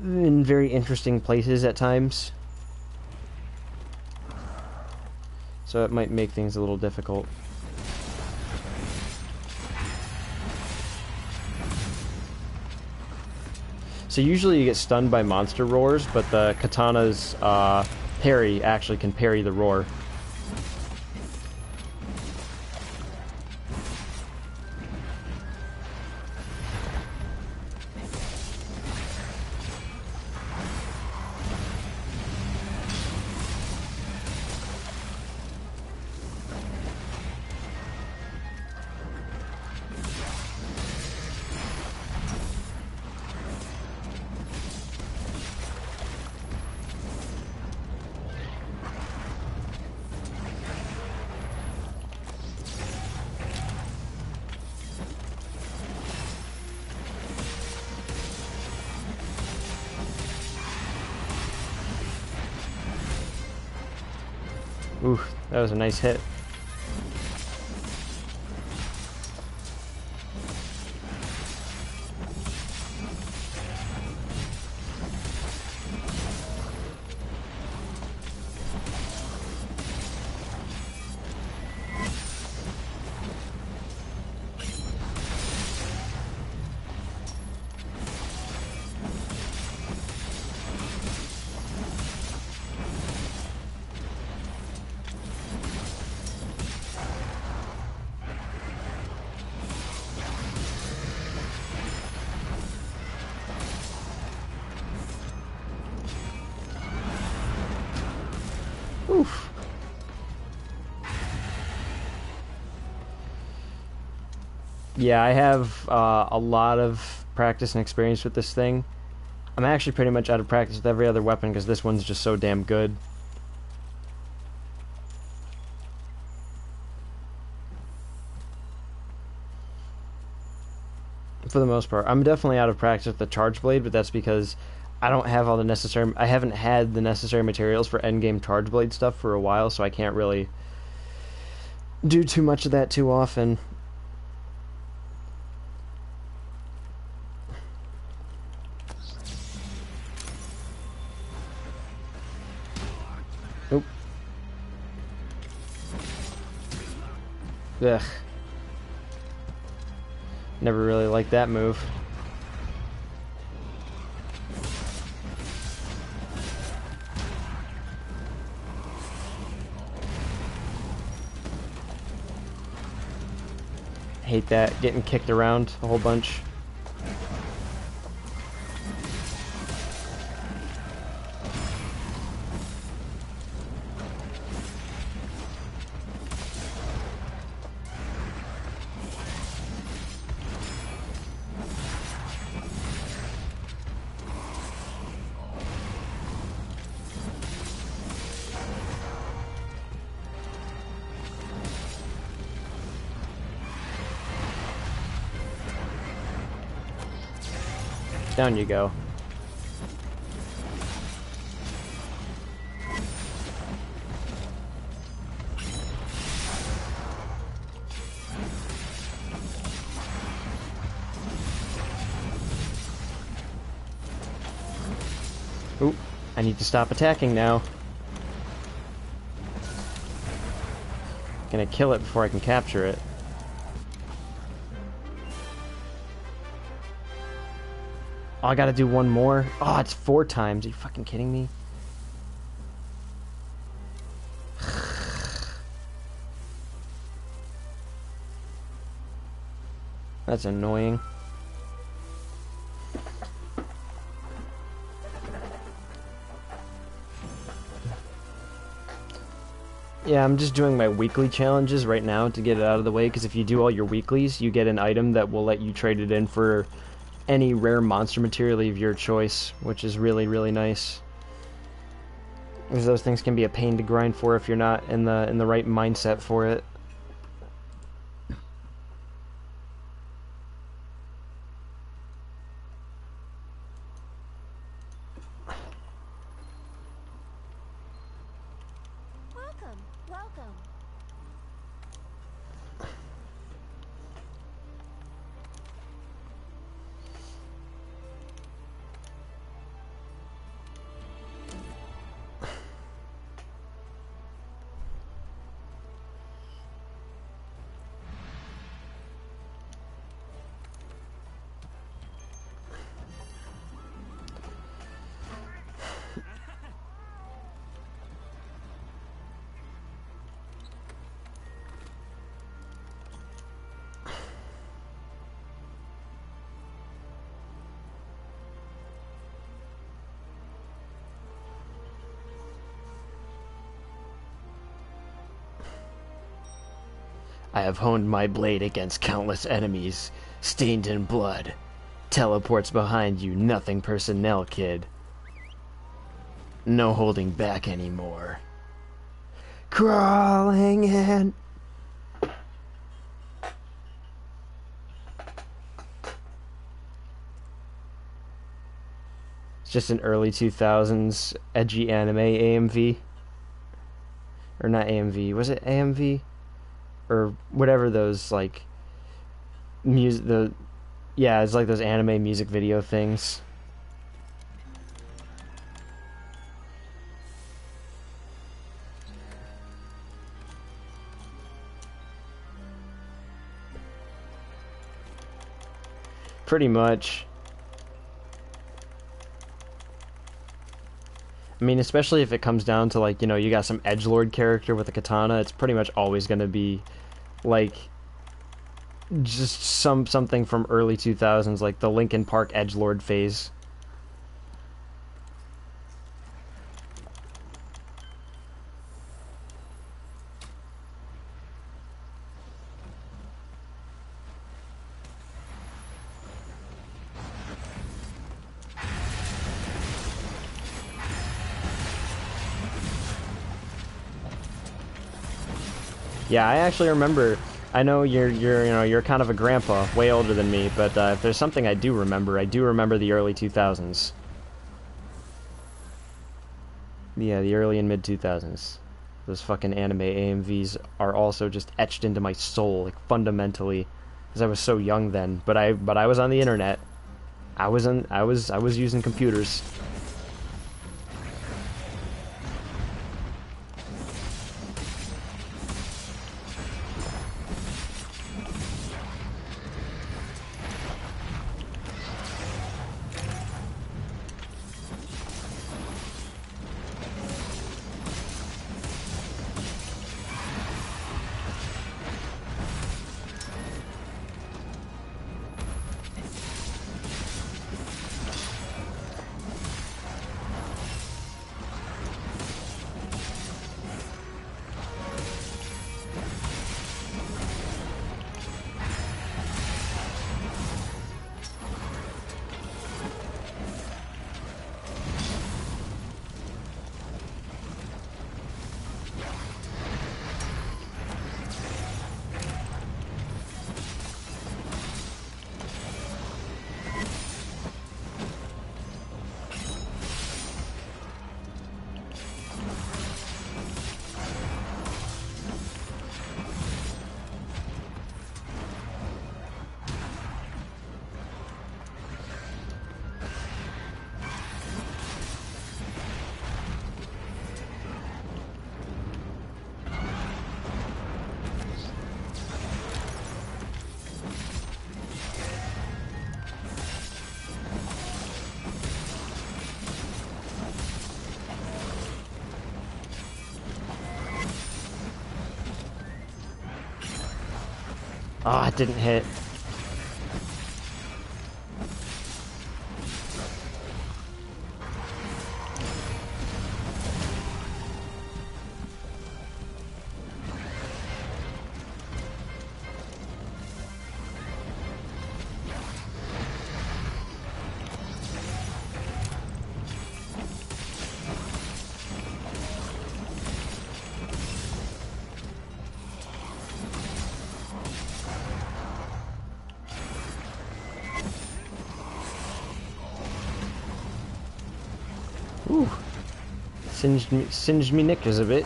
in very interesting places at times. So it might make things a little difficult. So usually you get stunned by monster roars, but the katana's parry actually can parry the roar. Ooh, that was a nice hit. Yeah, I have a lot of practice and experience with this thing. I'm actually pretty much out of practice with every other weapon because this one's just so damn good. For the most part. I'm definitely out of practice with the Charge Blade, but that's because I don't have all the necessary... I haven't had the necessary materials for endgame Charge Blade stuff for a while, so I can't really do too much of that too often. Oop. Ugh. Never really liked that move. Hate that, getting kicked around a whole bunch. Down you go. Ooh, I need to stop attacking now. Gonna kill it before I can capture it. Oh, I gotta do one more? Oh, it's 4 times. Are you fucking kidding me? That's annoying. Yeah, I'm just doing my weekly challenges right now to get it out of the way, because if you do all your weeklies, you get an item that will let you trade it in for any rare monster material of your choice, which is really, really nice. Because those things can be a pain to grind for if you're not in the right mindset for it. Welcome, welcome. I have honed my blade against countless enemies, stained in blood. Teleports behind you, nothing personnel, kid. No holding back anymore. Crawling in. It's just an early 2000s edgy anime AMV. Or not AMV, was it AMV? Or whatever those, like, yeah, it's like those anime music video things. Pretty much. I mean, especially if it comes down to, like, you know, you got some edgelord character with a katana, it's pretty much always going to be, like, just something from early 2000s, like the Linkin Park edgelord phase. Yeah, I actually remember. I know you're kind of a grandpa, way older than me, but if there's something I do remember the early 2000s. Yeah, the early and mid 2000s. Those fucking anime AMVs are also just etched into my soul, like fundamentally, because I was so young then. But I was on the internet. I was using computers. Oh, it didn't hit. Ooh. Singed me knickers a bit.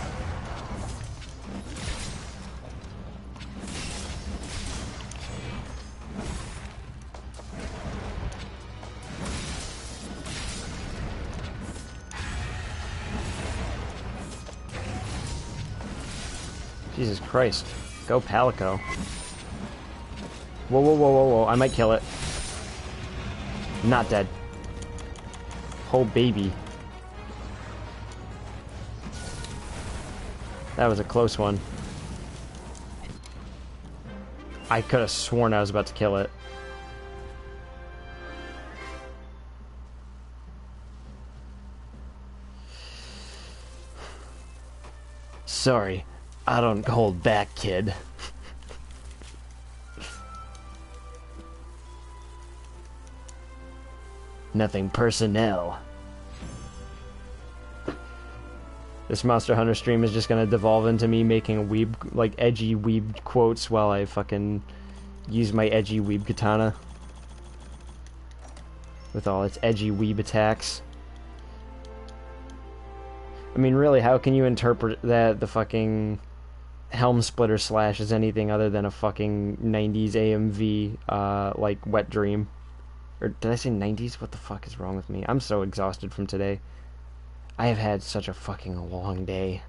Jesus Christ. Go Palico. Whoa, whoa, whoa, whoa, whoa. I might kill it. Not dead. Oh, baby. That was a close one. I could have sworn I was about to kill it. Sorry. I don't hold back, kid. Nothing personnel. This Monster Hunter stream is just gonna devolve into me making weeb, like, edgy weeb quotes while I fucking use my edgy weeb katana. With all its edgy weeb attacks. I mean, really, how can you interpret that the fucking Helm Splitter Slash is anything other than a fucking 90s AMV, like, wet dream? Or did I say 90s? What the fuck is wrong with me? I'm so exhausted from today. I have had such a fucking long day.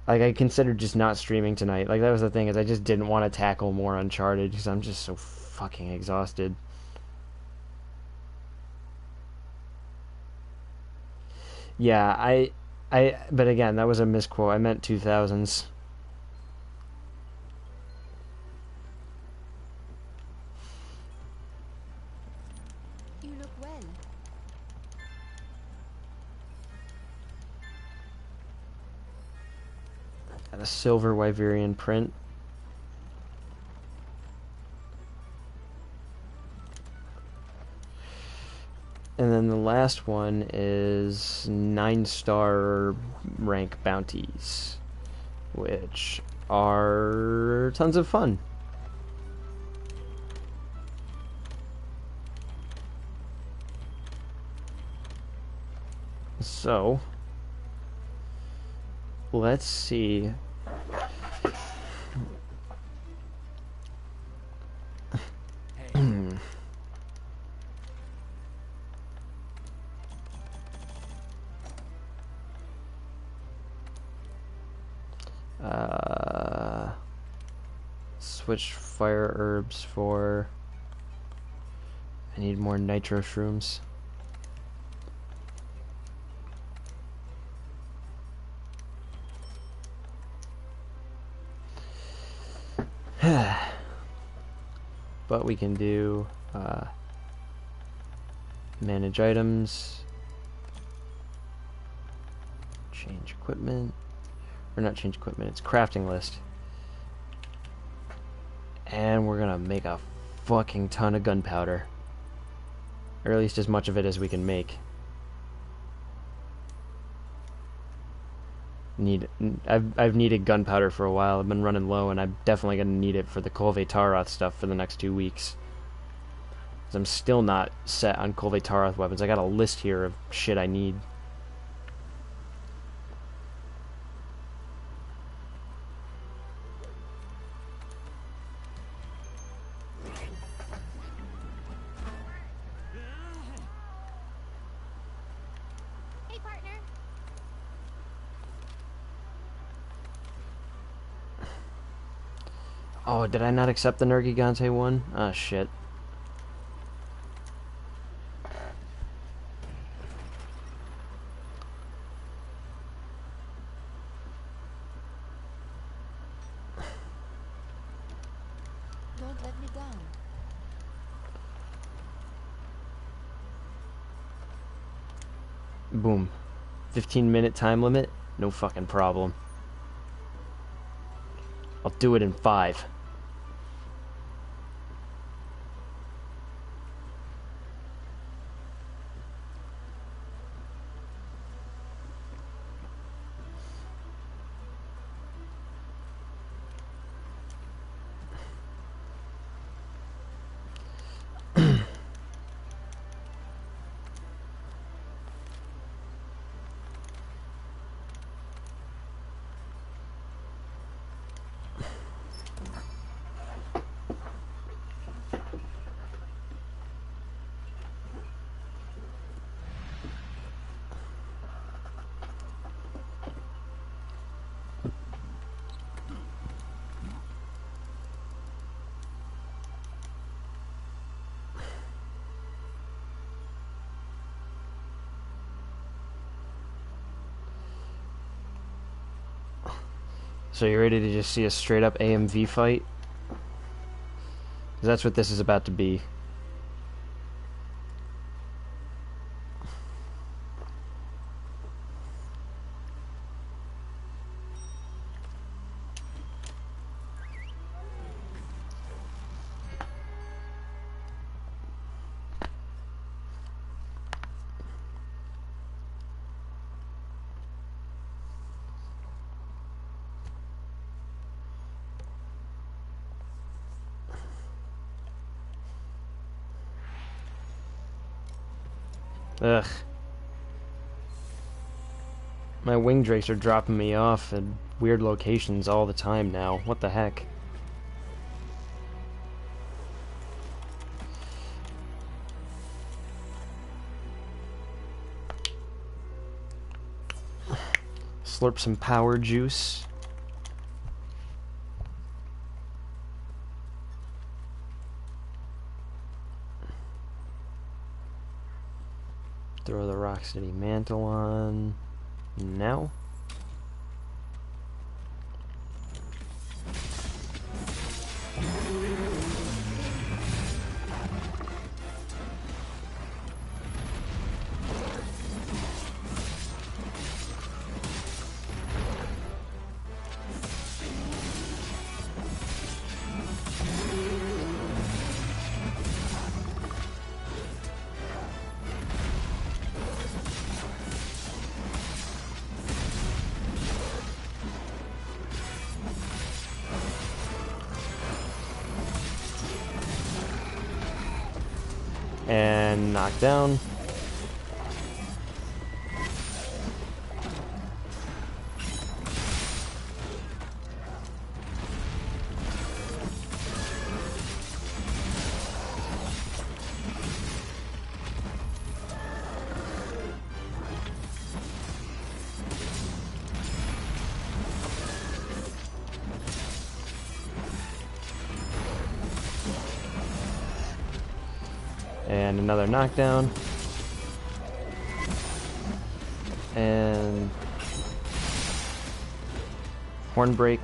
Like, I considered just not streaming tonight. Like, that was the thing, is I just didn't want to tackle more Uncharted, because I'm just so fucking exhausted. Yeah, but again, that was a misquote. I meant 2000s. You look well. Got a silver Wyverian print. And then the last one is 9-star rank bounties. which are tons of fun. So, let's see. Switch fire herbs for... I need more nitro shrooms. But we can do manage items, change equipment, or not change equipment, it's crafting list. And we're gonna make a fucking ton of gunpowder, or at least as much of it as we can make. I've needed gunpowder for a while. I've been running low, and I'm definitely gonna need it for the Kolve Taroth stuff for the next 2 weeks. 'Cause I'm still not set on Kolve Taroth weapons. I got a list here of shit I need. Hey, partner. Oh, did I not accept the Nergigante one? Ah, shit. Don't let me down. Boom. 15-minute time limit? No fucking problem. I'll do it in 5. So you ready to just see a straight up AMV fight? 'Cause that's what this is about to be. Ugh. My wing drakes are dropping me off at weird locations all the time now. What the heck? Slurp some power juice. Throw the Rocksteady mantle on now. And knock down. And another knockdown. And horn break.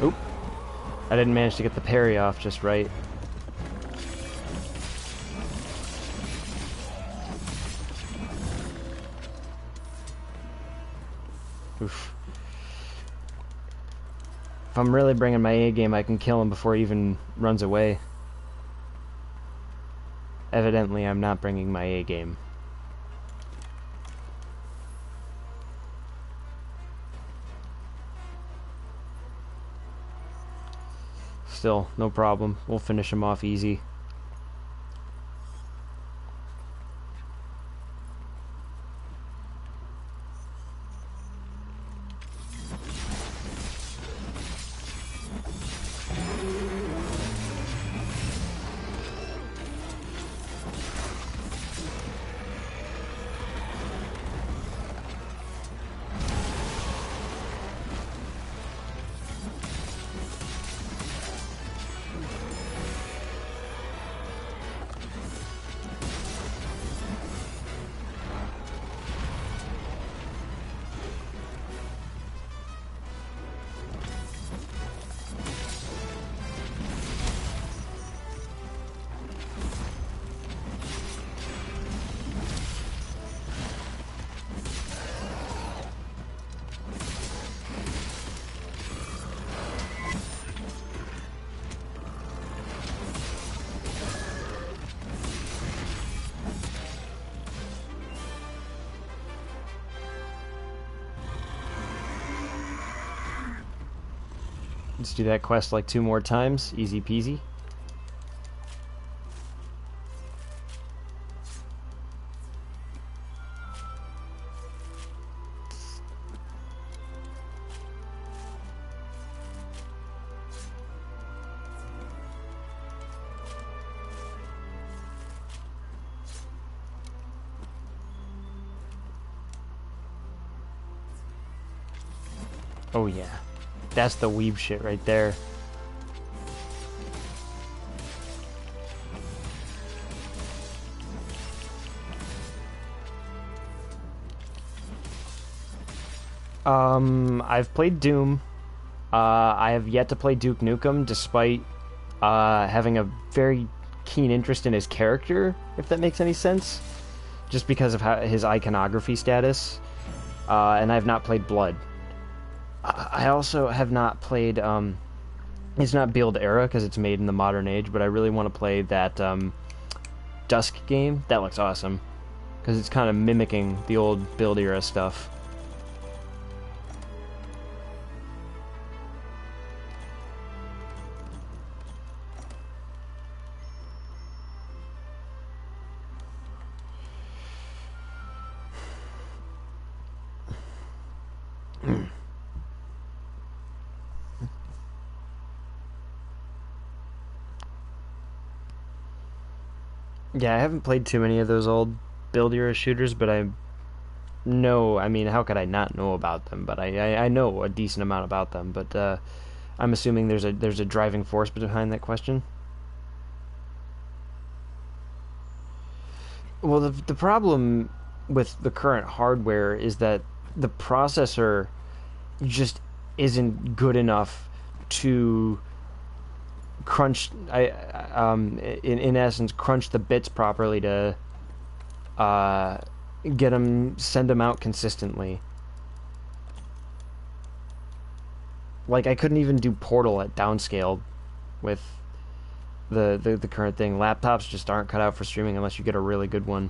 Oop. I didn't manage to get the parry off just right. Oof. If I'm really bringing my A game, I can kill him before he even runs away. Evidently, I'm not bringing my A game. Still, no problem. We'll finish him off easy. Let's do that quest like 2 more times. Easy peasy. Oh yeah. That's the weeb shit right there. I've played Doom. I have yet to play Duke Nukem, despite having a very keen interest in his character, if that makes any sense. Just because of his iconography status. And I have not played Blood. I also have not played, it's not Build Era, because it's made in the modern age, but I really want to play that, Dusk game. That looks awesome. Because it's kind of mimicking the old Build Era stuff. Yeah, I haven't played too many of those old Build Era shooters, but I know, I mean, how could I not know about them? But I know a decent amount about them, but I'm assuming there's a driving force behind that question. Well, the problem with the current hardware is that the processor just isn't good enough to crunch in essence crunch the bits properly to send them out consistently. Like, I couldn't even do Portal at downscale with the current thing. Laptops just aren't cut out for streaming unless you get a really good one.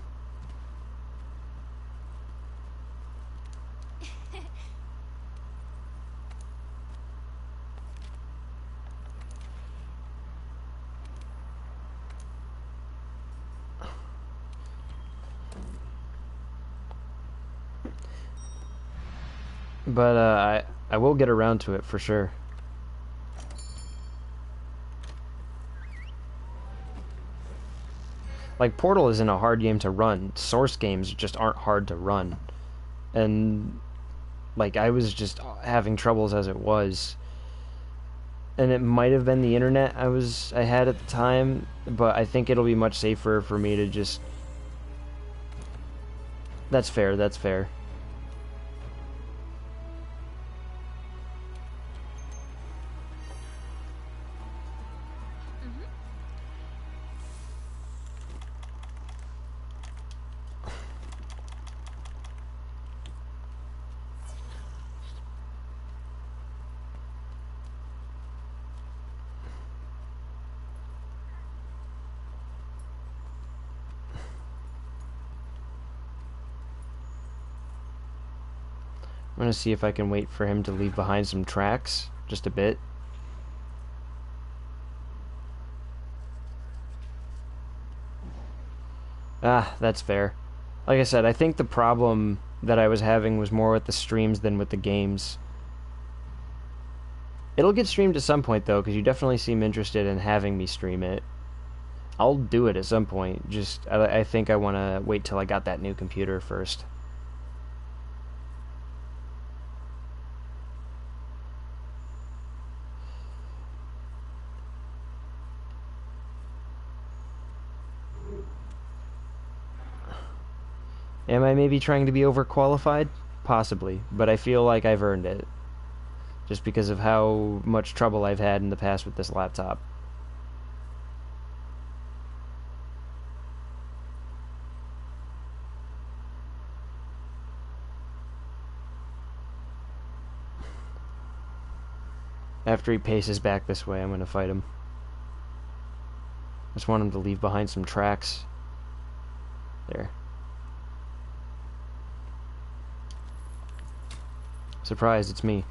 But I will get around to it for sure. Like, Portal isn't a hard game to run. Source games just aren't hard to run. And, like, I was just having troubles as it was. And it might have been the internet I had at the time, but I think it'll be much safer for me to just... That's fair, that's fair. I'm gonna see if I can wait for him to leave behind some tracks, just a bit. Ah, that's fair. Like I said, I think the problem that I was having was more with the streams than with the games. It'll get streamed at some point, though, because you definitely seem interested in having me stream it. I'll do it at some point, just I think I want to wait till I got that new computer first. Am I maybe trying to be overqualified? Possibly, but I feel like I've earned it. Just because of how much trouble I've had in the past with this laptop. After he paces back this way, I'm gonna fight him. Just want him to leave behind some tracks. There. Surprise, it's me.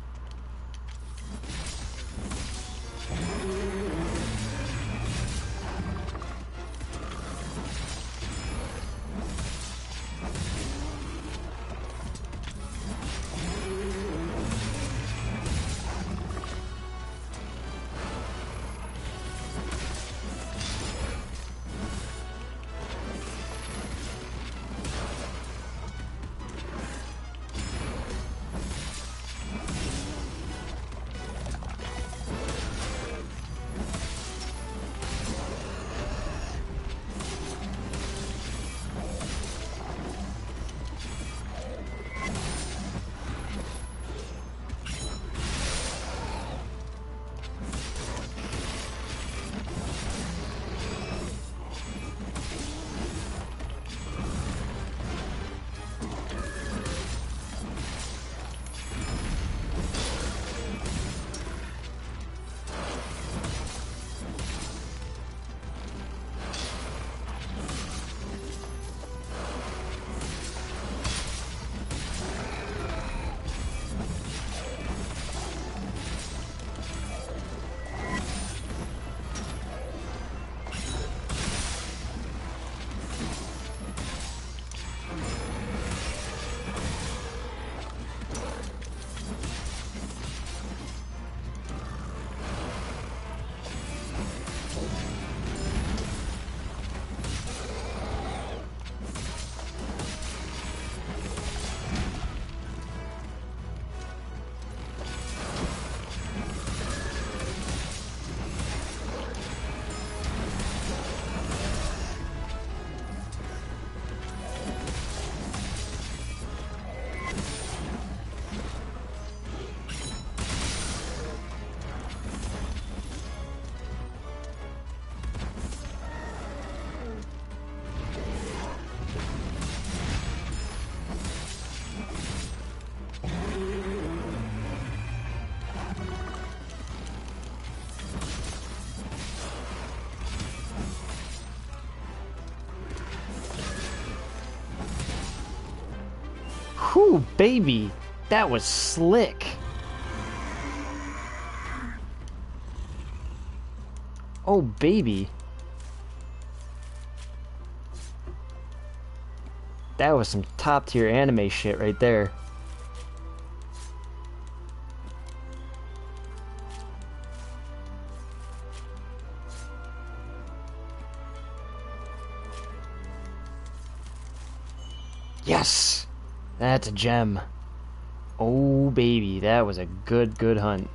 Whew, baby. That was slick. Oh, baby. That was some top tier anime shit right there. Yes! That's a gem. Oh, baby. That was a good, good hunt.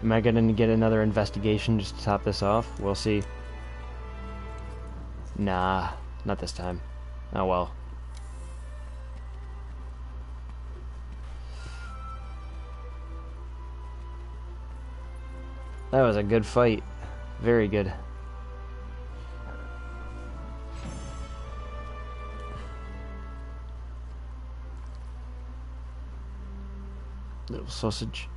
Am I gonna get another investigation just to top this off? We'll see. Nah, not this time. Oh well. That was a good fight. Very good. Little sausage.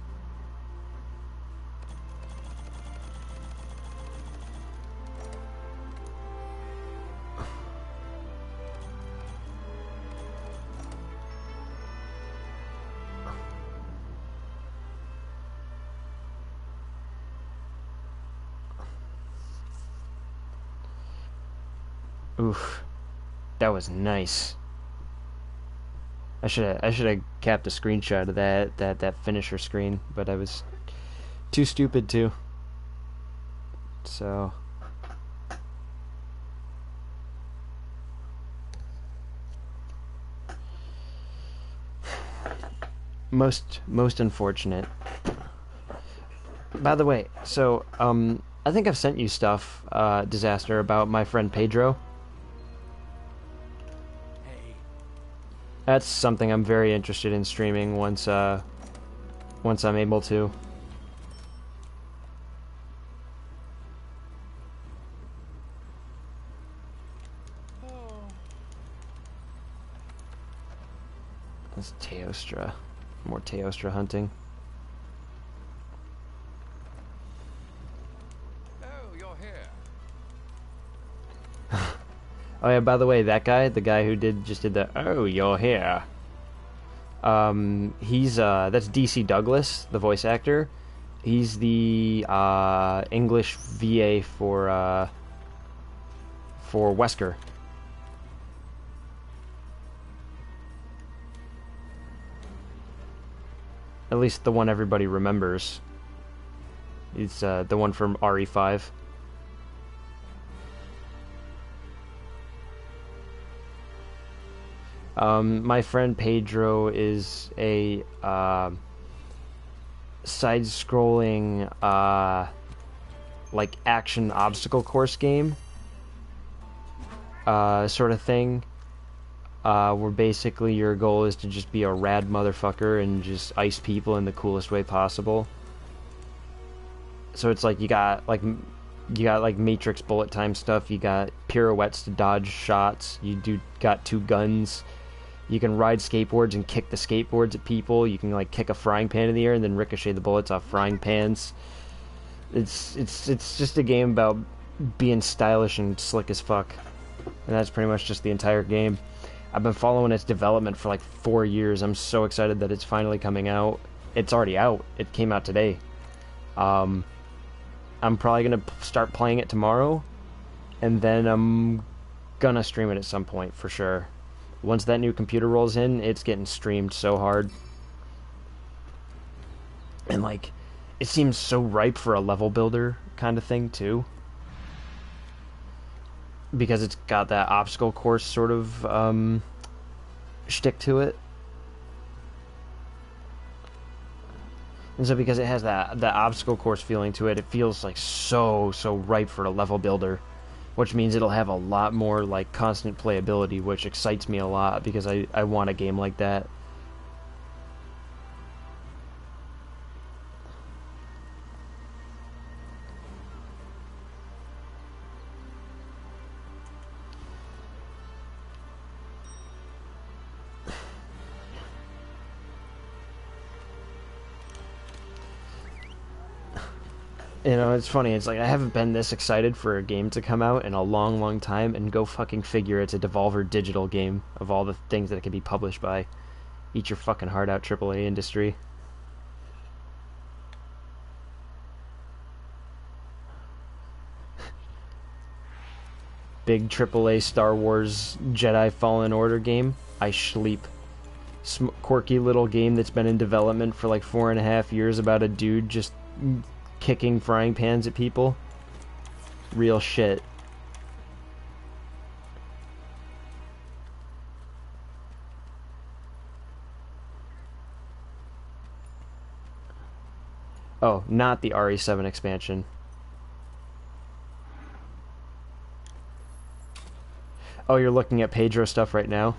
Oof. That was nice. I should have capped a screenshot of that finisher screen, but I was too stupid to. So most unfortunate. By the way, so I think I've sent you stuff, Disaster, about my friend Pedro. That's something I'm very interested in streaming once I'm able to. That's Teostra. More Teostra hunting. Oh, you're here. Oh yeah, by the way, that guy, the guy who just did the "Oh, you're here." He's that's DC Douglas, the voice actor. He's the English VA for Wesker. At least the one everybody remembers. It's the one from RE5. My friend Pedro is a side-scrolling like action obstacle course game sort of thing, where basically your goal is to just be a rad motherfucker and just ice people in the coolest way possible. So it's like you got like Matrix bullet time stuff, you got pirouettes to dodge shots, got two guns. You can ride skateboards and kick the skateboards at people. You can like kick a frying pan in the air and then ricochet the bullets off frying pans. It's just a game about being stylish and slick as fuck. And that's pretty much just the entire game. I've been following its development for like 4 years. I'm so excited that it's finally coming out. It's already out. It came out today. I'm probably gonna start playing it tomorrow, and then I'm gonna stream it at some point for sure. Once that new computer rolls in, it's getting streamed so hard. And like, it seems so ripe for a level builder kind of thing too. Because it's got that obstacle course sort of shtick to it. And so because it has that obstacle course feeling to it, it feels like so ripe for a level builder. Which means it'll have a lot more like constant playability, which excites me a lot because I want a game like that. You know, it's funny. It's like I haven't been this excited for a game to come out in a long, long time, and go fucking figure it's a Devolver Digital game of all the things that it can be published by. Eat your fucking heart out, AAA industry. Big AAA Star Wars Jedi Fallen Order game. I sleep. Quirky little game that's been in development for like 4.5 years about a dude just kicking frying pans at people. Real shit. Oh, not the RE7 expansion. Oh, you're looking at Pedro stuff right now?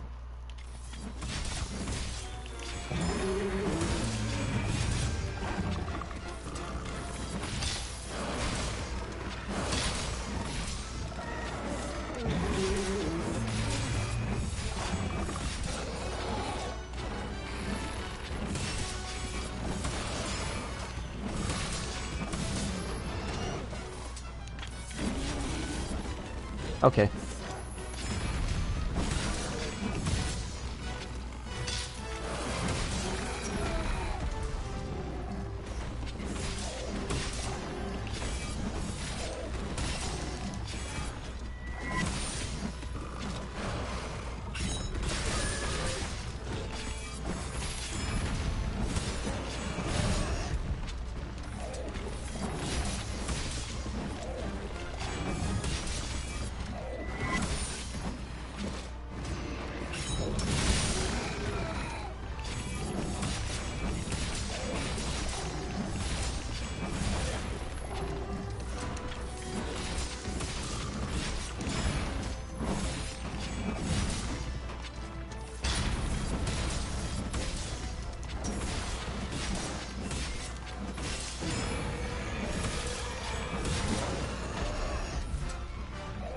Okay.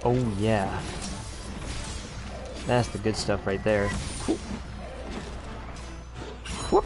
Oh yeah. That's the good stuff right there. Whoop. Whoop.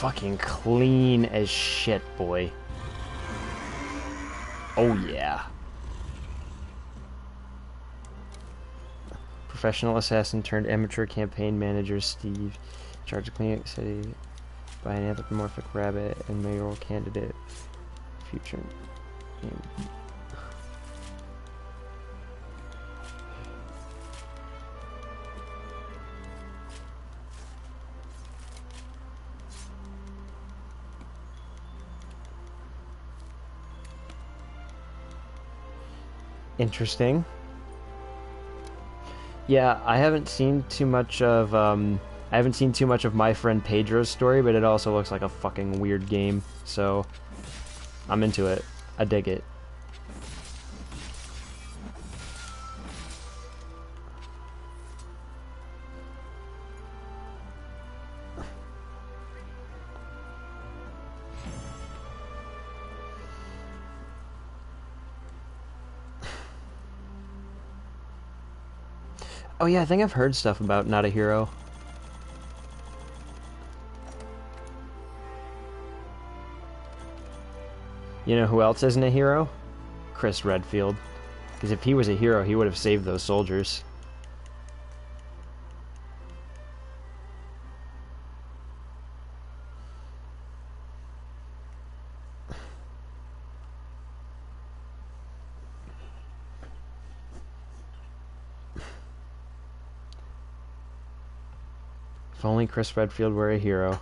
Fucking clean as shit, boy. Oh yeah. Professional assassin turned amateur campaign manager Steve, charged of cleaning city by an anthropomorphic rabbit and mayoral candidate. Future. Interesting. Yeah, I haven't seen too much of my friend Pedro's story, but it also looks like a fucking weird game, so I'm into it. I dig it. Oh yeah, I think I've heard stuff about Not a Hero. You know who else isn't a hero? Chris Redfield. Because if he was a hero, he would have saved those soldiers. If only Chris Redfield were a hero.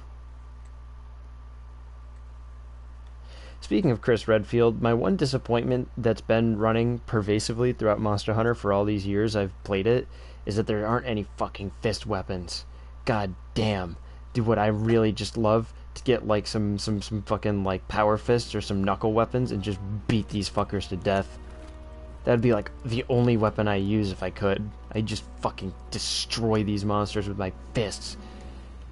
Speaking of Chris Redfield, my one disappointment that's been running pervasively throughout Monster Hunter for all these years I've played it is that there aren't any fucking fist weapons. God damn. Dude, would I really just love to get like some fucking like power fists or some knuckle weapons and just beat these fuckers to death. That'd be like the only weapon I use if I could. I'd just fucking destroy these monsters with my fists,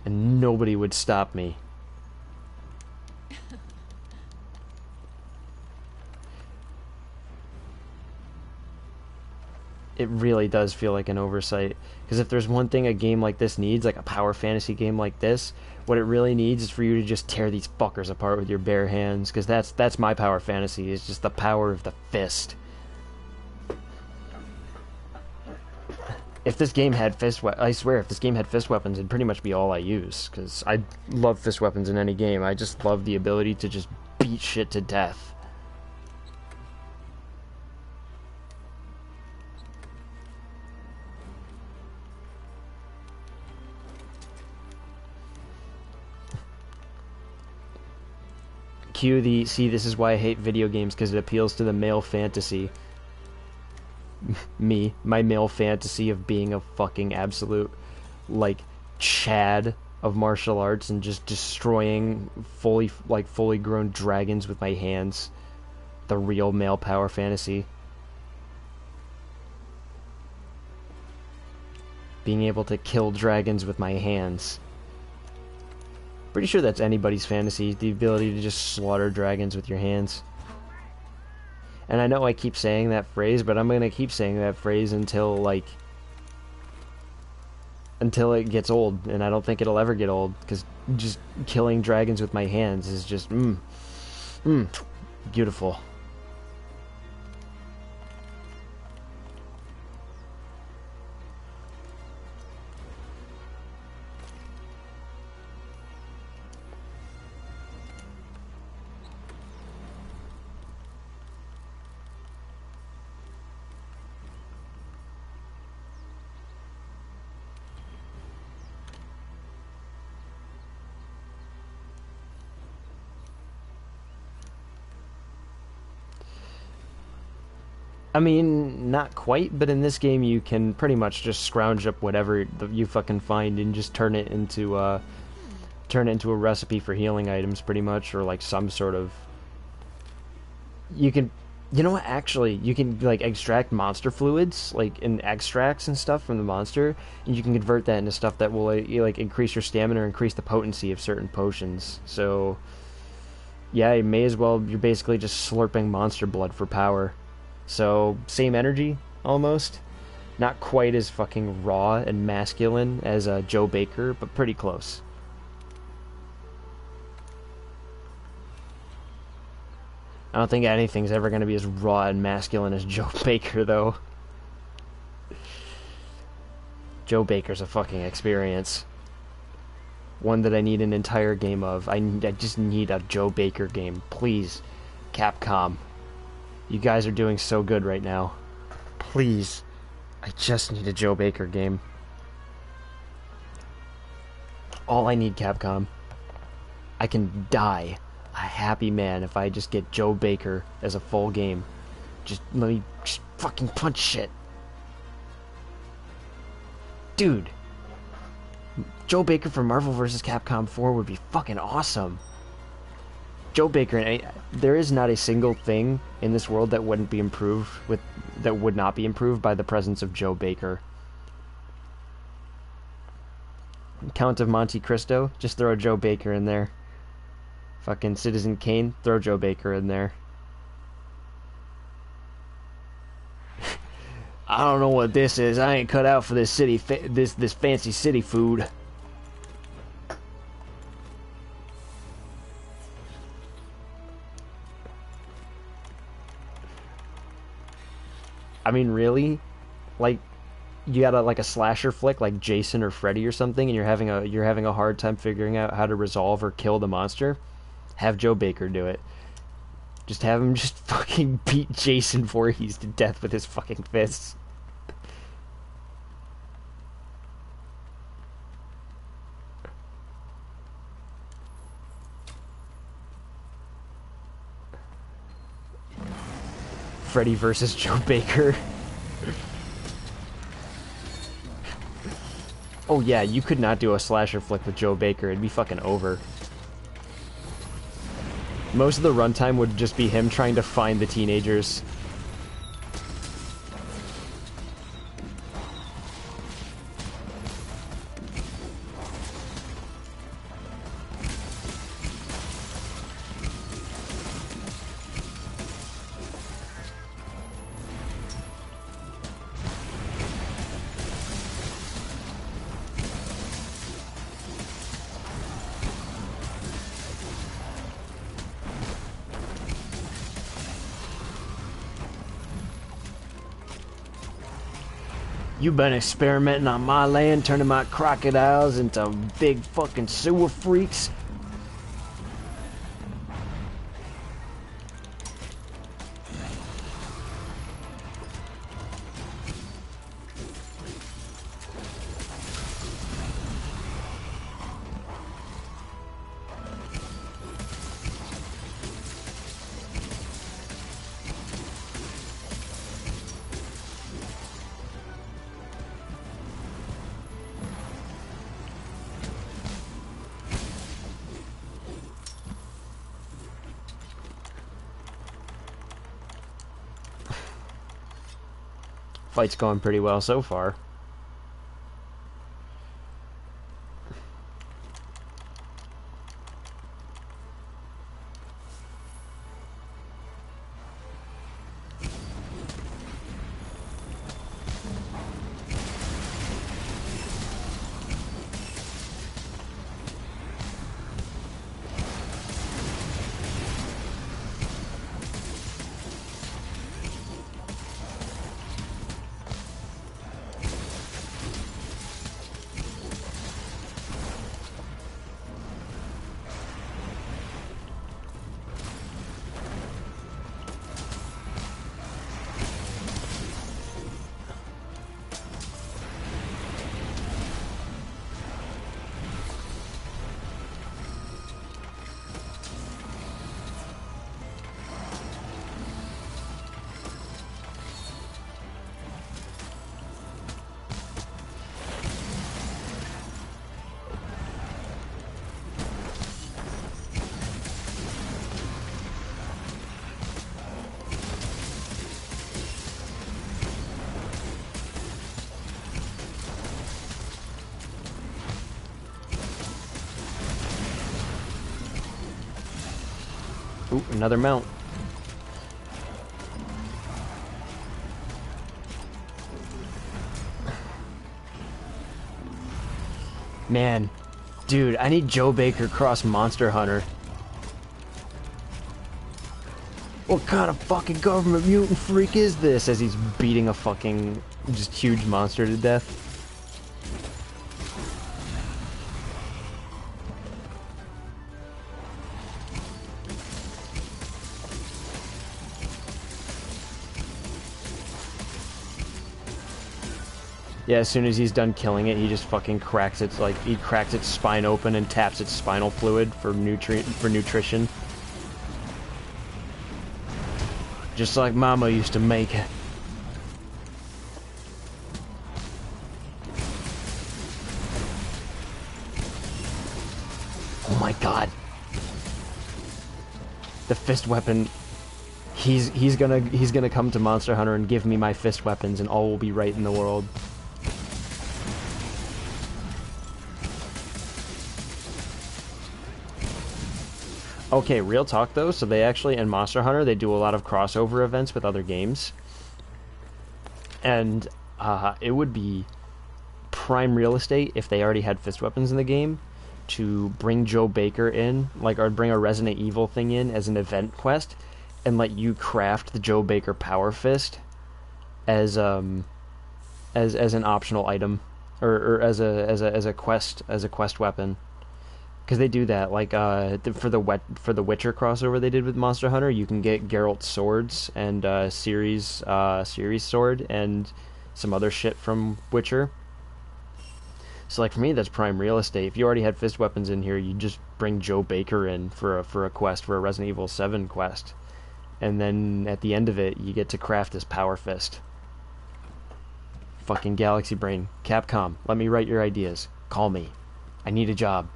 and nobody would stop me. It really does feel like an oversight, because if there's one thing a game like this needs, like a power fantasy game like this, what it really needs is for you to just tear these fuckers apart with your bare hands, because that's my power fantasy, is just the power of the fist. If this game had I swear, if this game had fist weapons, it'd pretty much be all I use, because I love fist weapons in any game. I just love the ability to just beat shit to death. Cue the, see, this is why I hate video games, because it appeals to the male fantasy. My male fantasy of being a fucking absolute, like, Chad of martial arts and just destroying fully grown dragons with my hands. The real male power fantasy. Being able to kill dragons with my hands. Pretty sure that's anybody's fantasy, the ability to just slaughter dragons with your hands. And I know I keep saying that phrase, but I'm gonna keep saying that phrase until, like, until it gets old, and I don't think it'll ever get old, because just killing dragons with my hands is just, beautiful. I mean, not quite, but in this game you can pretty much just scrounge up whatever you fucking find and just turn it into a recipe for healing items, pretty much, or like some sort of. You can, you know what? Actually, you can like extract monster fluids, like in extracts and stuff from the monster, and you can convert that into stuff that will like increase your stamina or increase the potency of certain potions. So, yeah, you may as well. You're basically just slurping monster blood for power. So, same energy, almost. Not quite as fucking raw and masculine as Joe Baker, but pretty close. I don't think anything's ever going to be as raw and masculine as Joe Baker, though. Joe Baker's a fucking experience. One that I need an entire game of. I just need a Joe Baker game. Please, Capcom. You guys are doing so good right now. Please. I just need a Joe Baker game. All I need, Capcom. I can die a happy man if I just get Joe Baker as a full game. Just let me just fucking punch shit. Dude. Joe Baker from Marvel vs. Capcom 4 would be fucking awesome. Joe Baker, there is not a single thing in this world that wouldn't be improved that would not be improved by the presence of Joe Baker. Count of Monte Cristo, just throw Joe Baker in there. Fucking Citizen Kane, throw Joe Baker in there. I don't know what this is. I ain't cut out for this city, this fancy city food. I mean, really? Like, you got like a slasher flick like Jason or Freddy or something, and you're having a hard time figuring out how to resolve or kill the monster? Have Joe Baker do it. Just have him just fucking beat Jason Voorhees to death with his fucking fists. Freddy versus Joe Baker. Oh yeah, you could not do a slasher flick with Joe Baker. It'd be fucking over. Most of the runtime would just be him trying to find the teenagers. You've been experimenting on my land, turning my crocodiles into big fucking sewer freaks. Fight's going pretty well so far. Ooh, another mount. Man, dude, I need Joe Baker cross Monster Hunter. What kind of fucking government mutant freak is this? As he's beating a fucking just huge monster to death. Yeah, as soon as he's done killing it, he just fucking cracks its, like, he cracks its spine open and taps its spinal fluid for nutrition. Just like Mama used to make it. Oh my god. The fist weapon. He's gonna come to Monster Hunter and give me my fist weapons and all will be right in the world. Okay, real talk though, so they actually, in Monster Hunter, they do a lot of crossover events with other games. And it would be prime real estate if they already had fist weapons in the game to bring Joe Baker in, like, or bring a Resident Evil thing in as an event quest and let you craft the Joe Baker Power Fist as an optional item or as a quest weapon. Because they do that, like for the Witcher crossover they did with Monster Hunter, you can get Geralt's swords and Ciri's sword and some other shit from Witcher. So, like, for me, that's prime real estate. If you already had fist weapons in here, you just bring Joe Baker in for a quest, for a Resident Evil 7 quest, and then at the end of it, you get to craft this Power Fist. Fucking Galaxy Brain, Capcom, let me write your ideas. Call me. I need a job.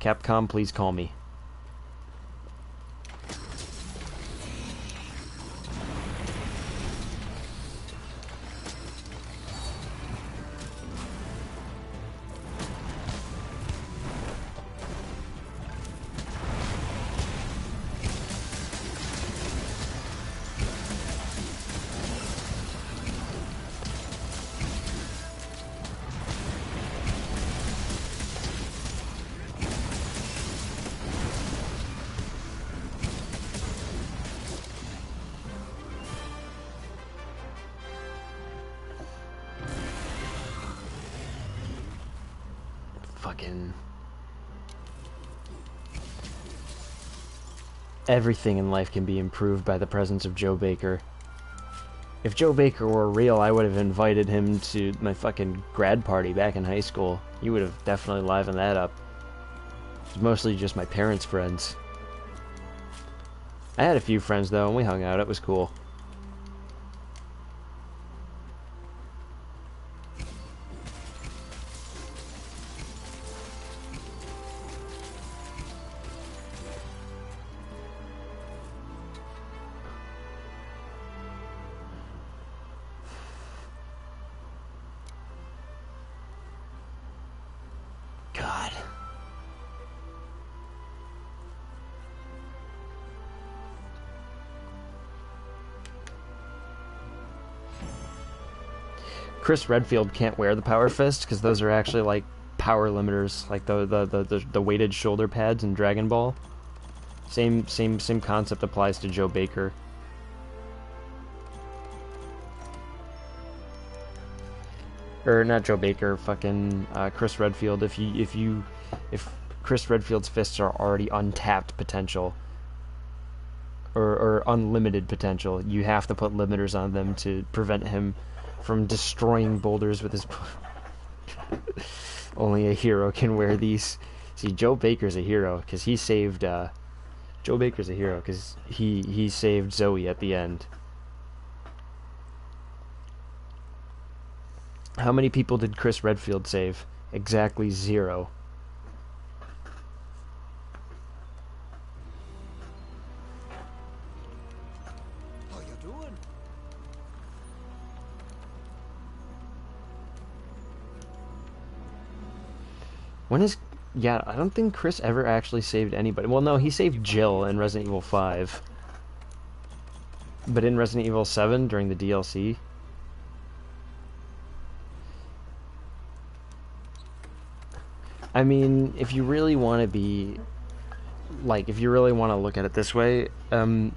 Capcom, please call me. fucking... Everything in life can be improved by the presence of Joe Baker. If Joe Baker were real, I would have invited him to my fucking grad party back in high school. He would have definitely livened that up. It was mostly just my parents' friends. I had a few friends, though, and we hung out. It was cool. God. Chris Redfield can't wear the Power Fist because those are actually like power limiters, like the weighted shoulder pads in Dragon Ball. Same concept applies to Joe Baker. Or not Joe Baker, fucking Chris Redfield. If Chris Redfield's fists are already untapped potential or unlimited potential, you have to put limiters on them to prevent him from destroying boulders with his... Only a hero can wear these. See, Joe Baker's a hero because he saved... Joe Baker's a hero because he saved Zoe at the end. How many people did Chris Redfield save? Exactly 0. How you doing? When is... Yeah, I don't think Chris ever actually saved anybody. Well, no, he saved Jill in Resident Evil 5. But in Resident Evil 7, during the DLC... I mean, if you really want to be... Like, if you really want to look at it this way, in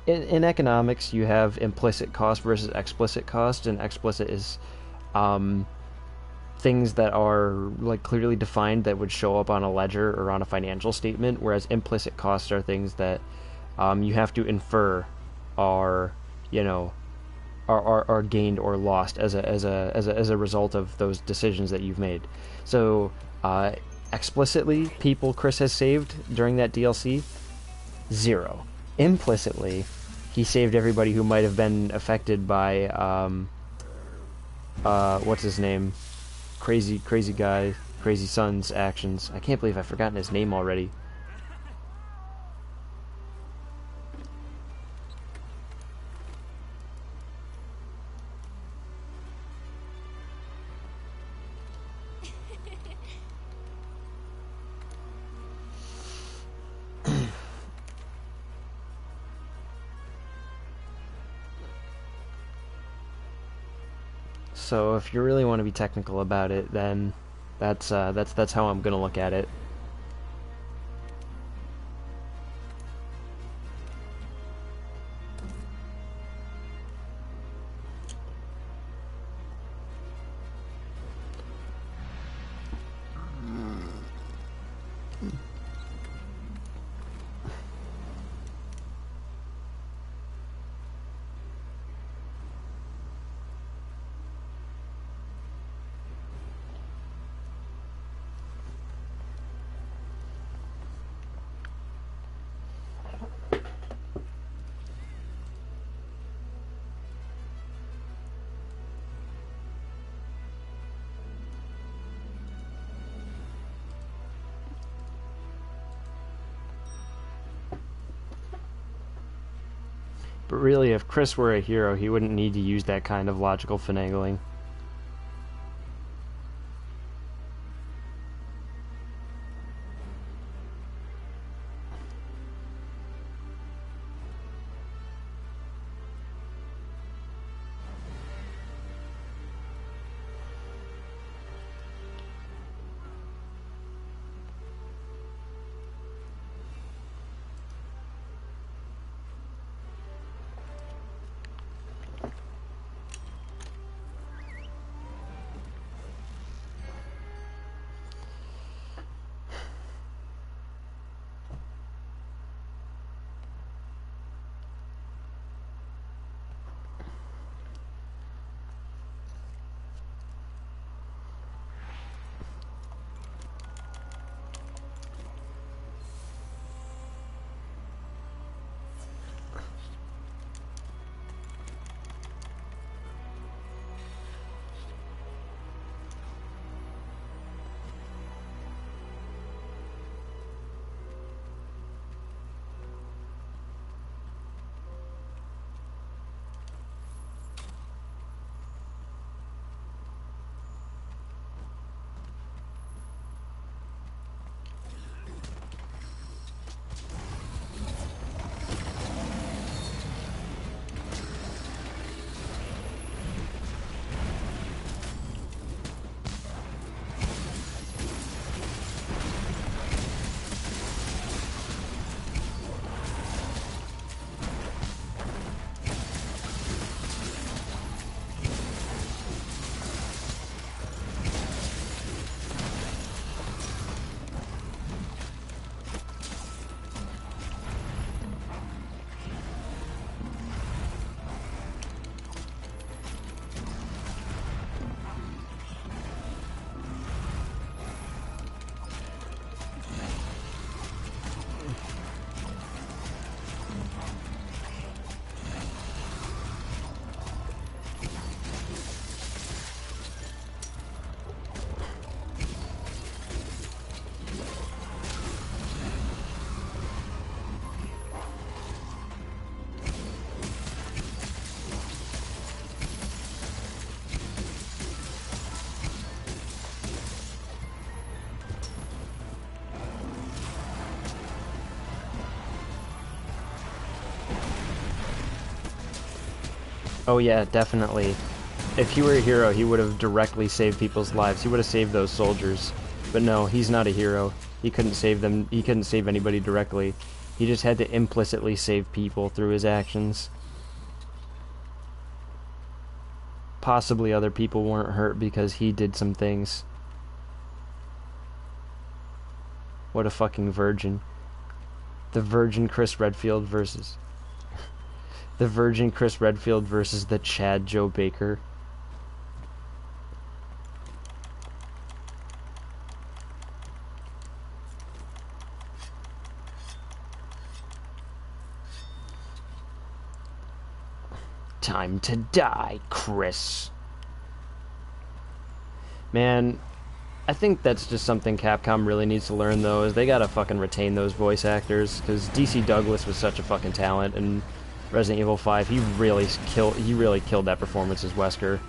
economics, you have implicit cost versus explicit cost, and explicit is things that are like clearly defined that would show up on a ledger or on a financial statement, whereas implicit costs are things that you have to infer are, you know, are gained or lost as a result of those decisions that you've made. So explicitly, people Chris has saved during that DLC, 0. Implicitly, he saved everybody who might have been affected by what's his name, crazy guy, Crazy Son's actions. I can't believe I've forgotten his name already. So if you really want to be technical about it, then that's how I'm gonna look at it. But really, if Chris were a hero, he wouldn't need to use that kind of logical finagling. Oh yeah, definitely. If he were a hero, he would have directly saved people's lives. He would have saved those soldiers. But no, he's not a hero. He couldn't save them. He couldn't save anybody directly. He just had to implicitly save people through his actions. Possibly other people weren't hurt because he did some things. What a fucking virgin. The virgin Chris Redfield versus... the virgin Chris Redfield versus the Chad Joe Baker. Time to die, Chris. Man, I think that's just something Capcom really needs to learn, though, is they gotta fucking retain those voice actors, because DC Douglas was such a fucking talent, and Resident Evil 5, he really killed that performance as Wesker.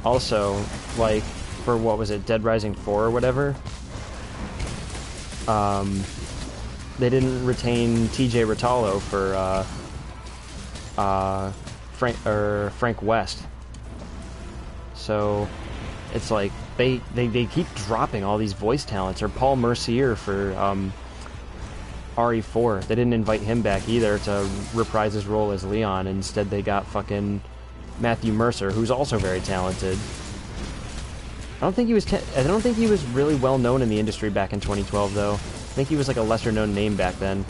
Also, like, for what was it, Dead Rising 4 or whatever, they didn't retain TJ Rotallo for Frank West. So it's like they keep dropping all these voice talents. Or Paul Mercier for RE4. They didn't invite him back either to reprise his role as Leon. Instead, they got fucking Matthew Mercer, who's also very talented. I don't think he was really well known in the industry back in 2012, though. I think he was like a lesser known name back then.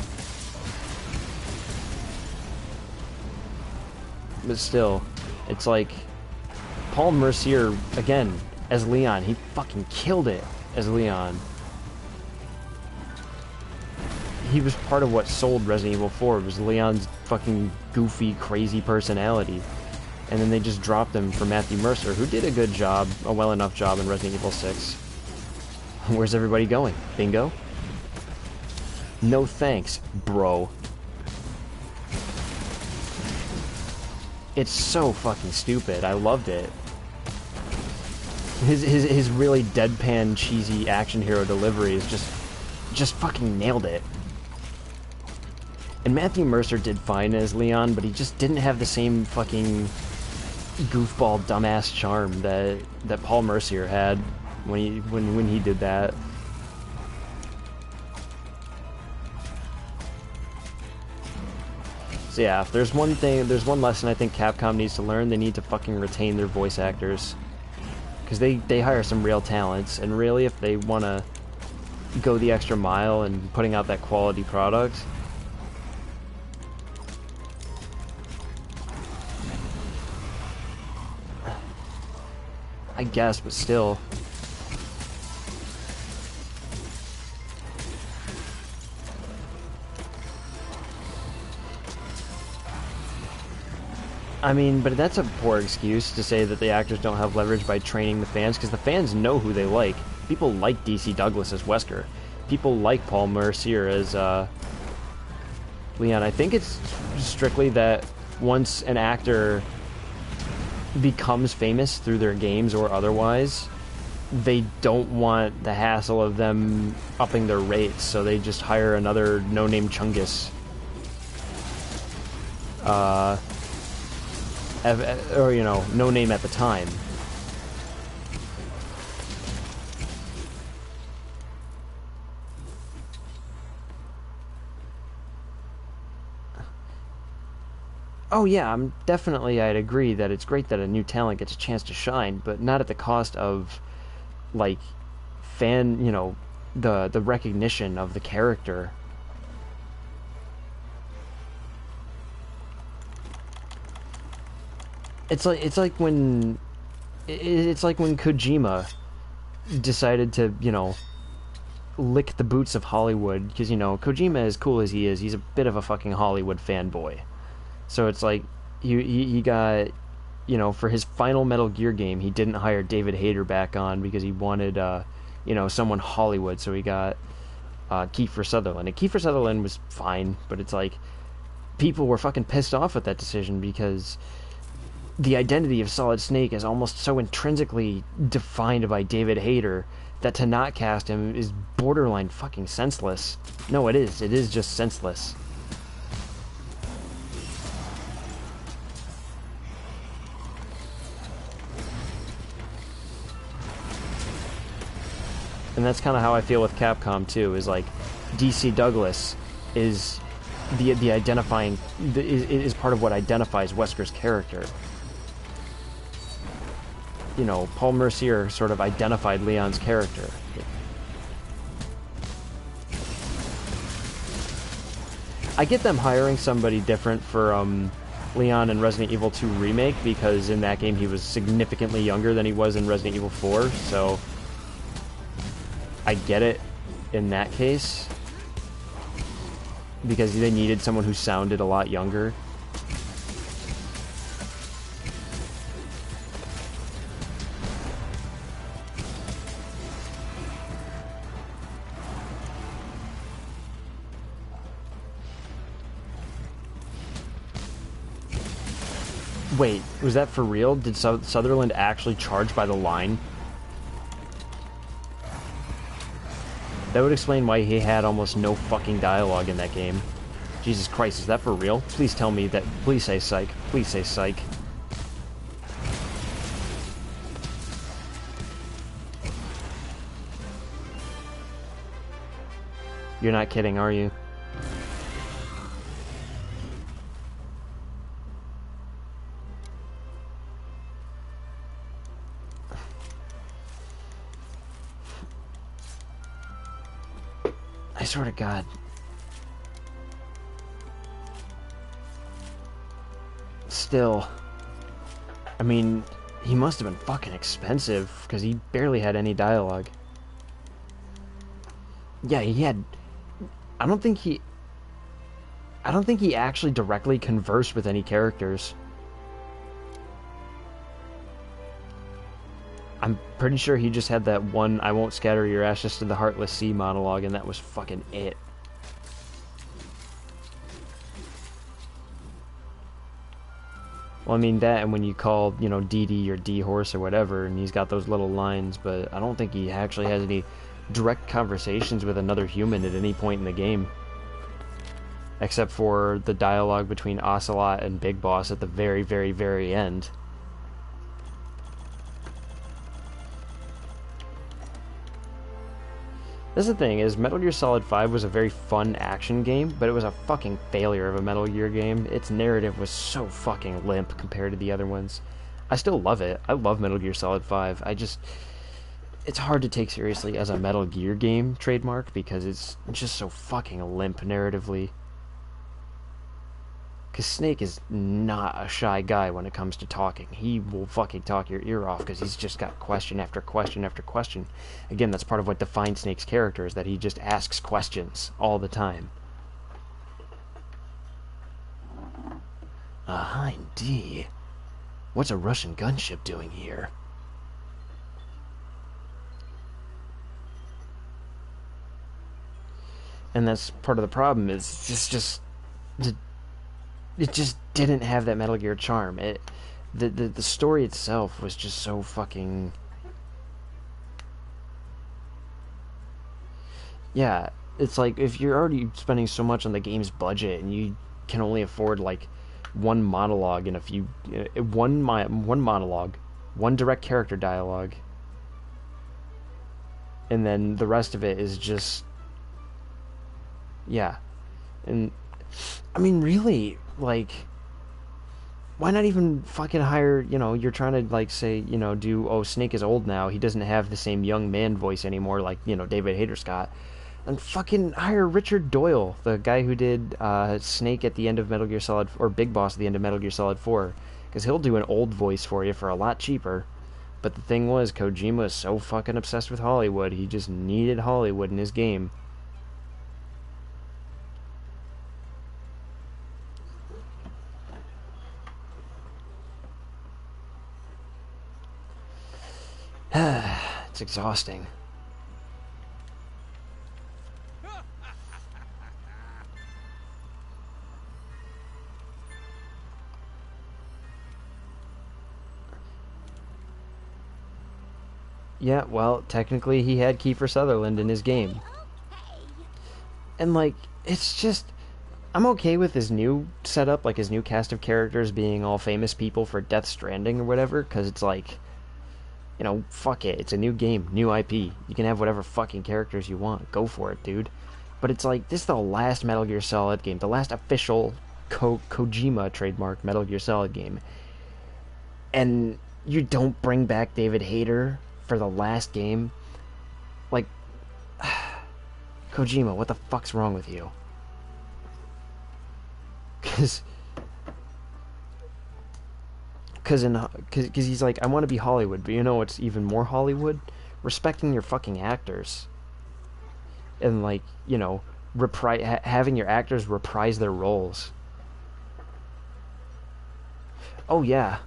But still, it's like Paul Mercier again as Leon. He fucking killed it as Leon. He was part of what sold Resident Evil 4. It was Leon's fucking goofy, crazy personality. And then they just dropped him for Matthew Mercer, who did a good job, a well enough job in Resident Evil 6. Where's everybody going? Bingo? No thanks, bro. It's so fucking stupid. I loved it. His really deadpan, cheesy action hero delivery is just fucking nailed it. And Matthew Mercer did fine as Leon, but he just didn't have the same fucking goofball dumbass charm that Paul Mercier had when he did that. So yeah, if there's one lesson I think Capcom needs to learn, they need to fucking retain their voice actors. Because they hire some real talents, and really if they want to go the extra mile in putting out that quality product, I guess, but still. I mean, but that's a poor excuse to say that the actors don't have leverage by training the fans, because the fans know who they like. People like DC Douglas as Wesker. People like Paul Mercier as Leon. I think it's strictly that once an actor becomes famous through their games or otherwise, they don't want the hassle of them upping their rates, so they just hire another no-name Chungus. Or, you know, no name at the time. Oh yeah, I'd agree that it's great that a new talent gets a chance to shine, but not at the cost of, like, you know, the recognition of the character. It's like when Kojima decided to, you know, lick the boots of Hollywood, because, you know, Kojima, as cool as he is, he's a bit of a fucking Hollywood fanboy. So it's like he got you know, for his final Metal Gear game, he didn't hire David Hayter back on because he wanted, you know, someone Hollywood. So he got Kiefer Sutherland. And Kiefer Sutherland was fine, but it's like people were fucking pissed off with that decision because the identity of Solid Snake is almost so intrinsically defined by David Hayter that to not cast him is borderline fucking senseless. No, it is. It is just senseless. And that's kind of how I feel with Capcom too. Is like DC Douglas is the identifying is part of what identifies Wesker's character. You know, Paul Mercier sort of identified Leon's character. I get them hiring somebody different for Leon in Resident Evil 2 Remake because in that game he was significantly younger than he was in Resident Evil 4, so I get it in that case because they needed someone who sounded a lot younger. Wait, was that for real? Did Sutherland actually charge by the line? That would explain why he had almost no fucking dialogue in that game. Jesus Christ, is that for real? Please tell me that. Please say psych. Please say psych. You're not kidding, are you? I swear to God. Still. I mean, he must have been fucking expensive, because he barely had any dialogue. Yeah, he had... I don't think he actually directly conversed with any characters. I'm pretty sure he just had that one "I won't scatter your ashes to the heartless sea" monologue, and that was fucking it. Well, I mean that, and when you call, you know, DD or D-Horse or whatever, and he's got those little lines, but I don't think he actually has any direct conversations with another human at any point in the game. Except for the dialogue between Ocelot and Big Boss at the very, very, very end. That's the thing, is Metal Gear Solid 5 was a very fun action game, but it was a fucking failure of a Metal Gear game. Its narrative was so fucking limp compared to the other ones. I still love it. I love Metal Gear Solid 5. It's hard to take seriously as a Metal Gear game trademark because it's just so fucking limp narratively. Because Snake is not a shy guy when it comes to talking. He will fucking talk your ear off because he's just got question after question after question. Again, that's part of what defines Snake's character, is that he just asks questions all the time. Hind D. What's a Russian gunship doing here? And that's part of the problem, is it just didn't have that Metal Gear charm. The story itself was just so fucking... Yeah, it's like, if you're already spending so much on the game's budget and you can only afford like one monologue and a few... one monologue, one direct character dialogue, and then the rest of it is just... Yeah. And I mean, really, like, why not even fucking hire, you know, you're trying to, like, say, you know, oh, Snake is old now, he doesn't have the same young man voice anymore, like, you know, David Hayter Scott, and fucking hire Richard Doyle, the guy who did Snake at the end of Metal Gear Solid, or Big Boss at the end of Metal Gear Solid 4, because he'll do an old voice for you for a lot cheaper. But the thing was, Kojima is so fucking obsessed with Hollywood, he just needed Hollywood in his game. It's exhausting. Yeah, well, technically he had Kiefer Sutherland in his game. And, like, it's just... I'm okay with his new setup, like his new cast of characters being all famous people for Death Stranding or whatever, because it's like... You know, fuck it. It's a new game, new IP. You can have whatever fucking characters you want. Go for it, dude. But it's like, this is the last Metal Gear Solid game. The last official Kojima trademark Metal Gear Solid game. And you don't bring back David Hayter for the last game? Like... Kojima, what the fuck's wrong with you? Because he's like, I want to be Hollywood, but you know what's even more Hollywood? Respecting your fucking actors. And, like, you know, having your actors reprise their roles. Oh, yeah.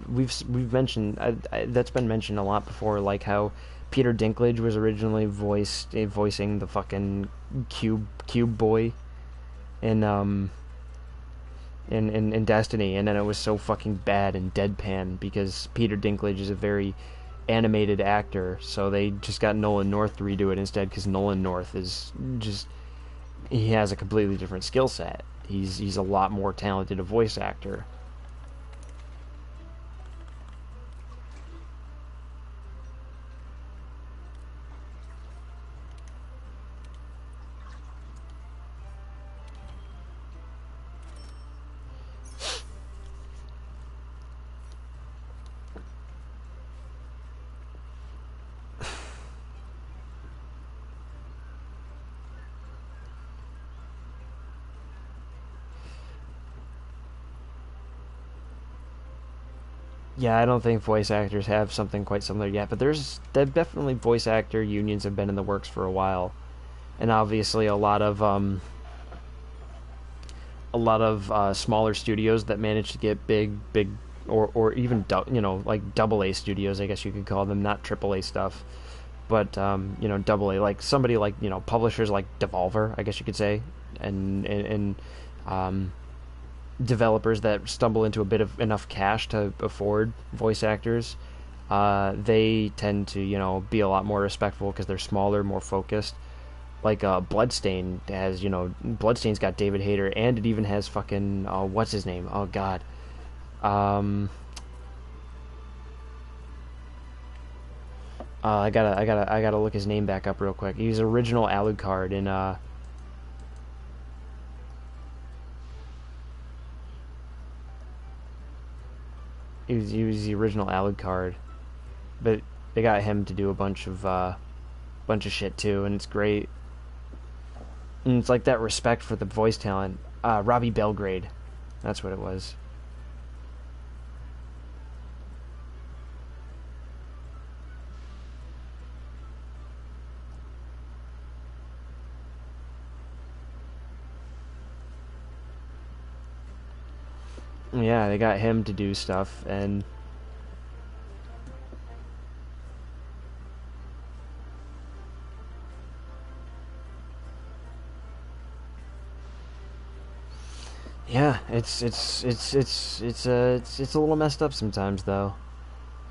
We've mentioned... that's been mentioned a lot before, like how Peter Dinklage was originally voicing the fucking Cube boy in Destiny, and then it was so fucking bad and deadpan because Peter Dinklage is a very animated actor, so they just got Nolan North to redo it instead because Nolan North is just... he has a completely different skill set. He's a lot more talented a voice actor. Yeah, I don't think voice actors have something quite similar yet, but there's definitely voice actor unions have been in the works for a while, and obviously a lot of smaller studios that manage to get big, or even you know, like double A studios, I guess you could call them, not triple A stuff, but you know, double A, like somebody like, you know, publishers like Devolver, I guess you could say, and developers that stumble into a bit of enough cash to afford voice actors, they tend to, you know, be a lot more respectful because they're smaller, more focused. Like Bloodstain has, you know, Bloodstain's got David Hayter, and it even has fucking what's his name? Oh God, I gotta look his name back up real quick. He's original Alucard in He was the original Alucard, but they got him to do a bunch of shit too, and it's great. And it's like that respect for the voice talent. Robbie Belgrade, that's what it was. Yeah, they got him to do stuff, and yeah, it's a little messed up sometimes, though.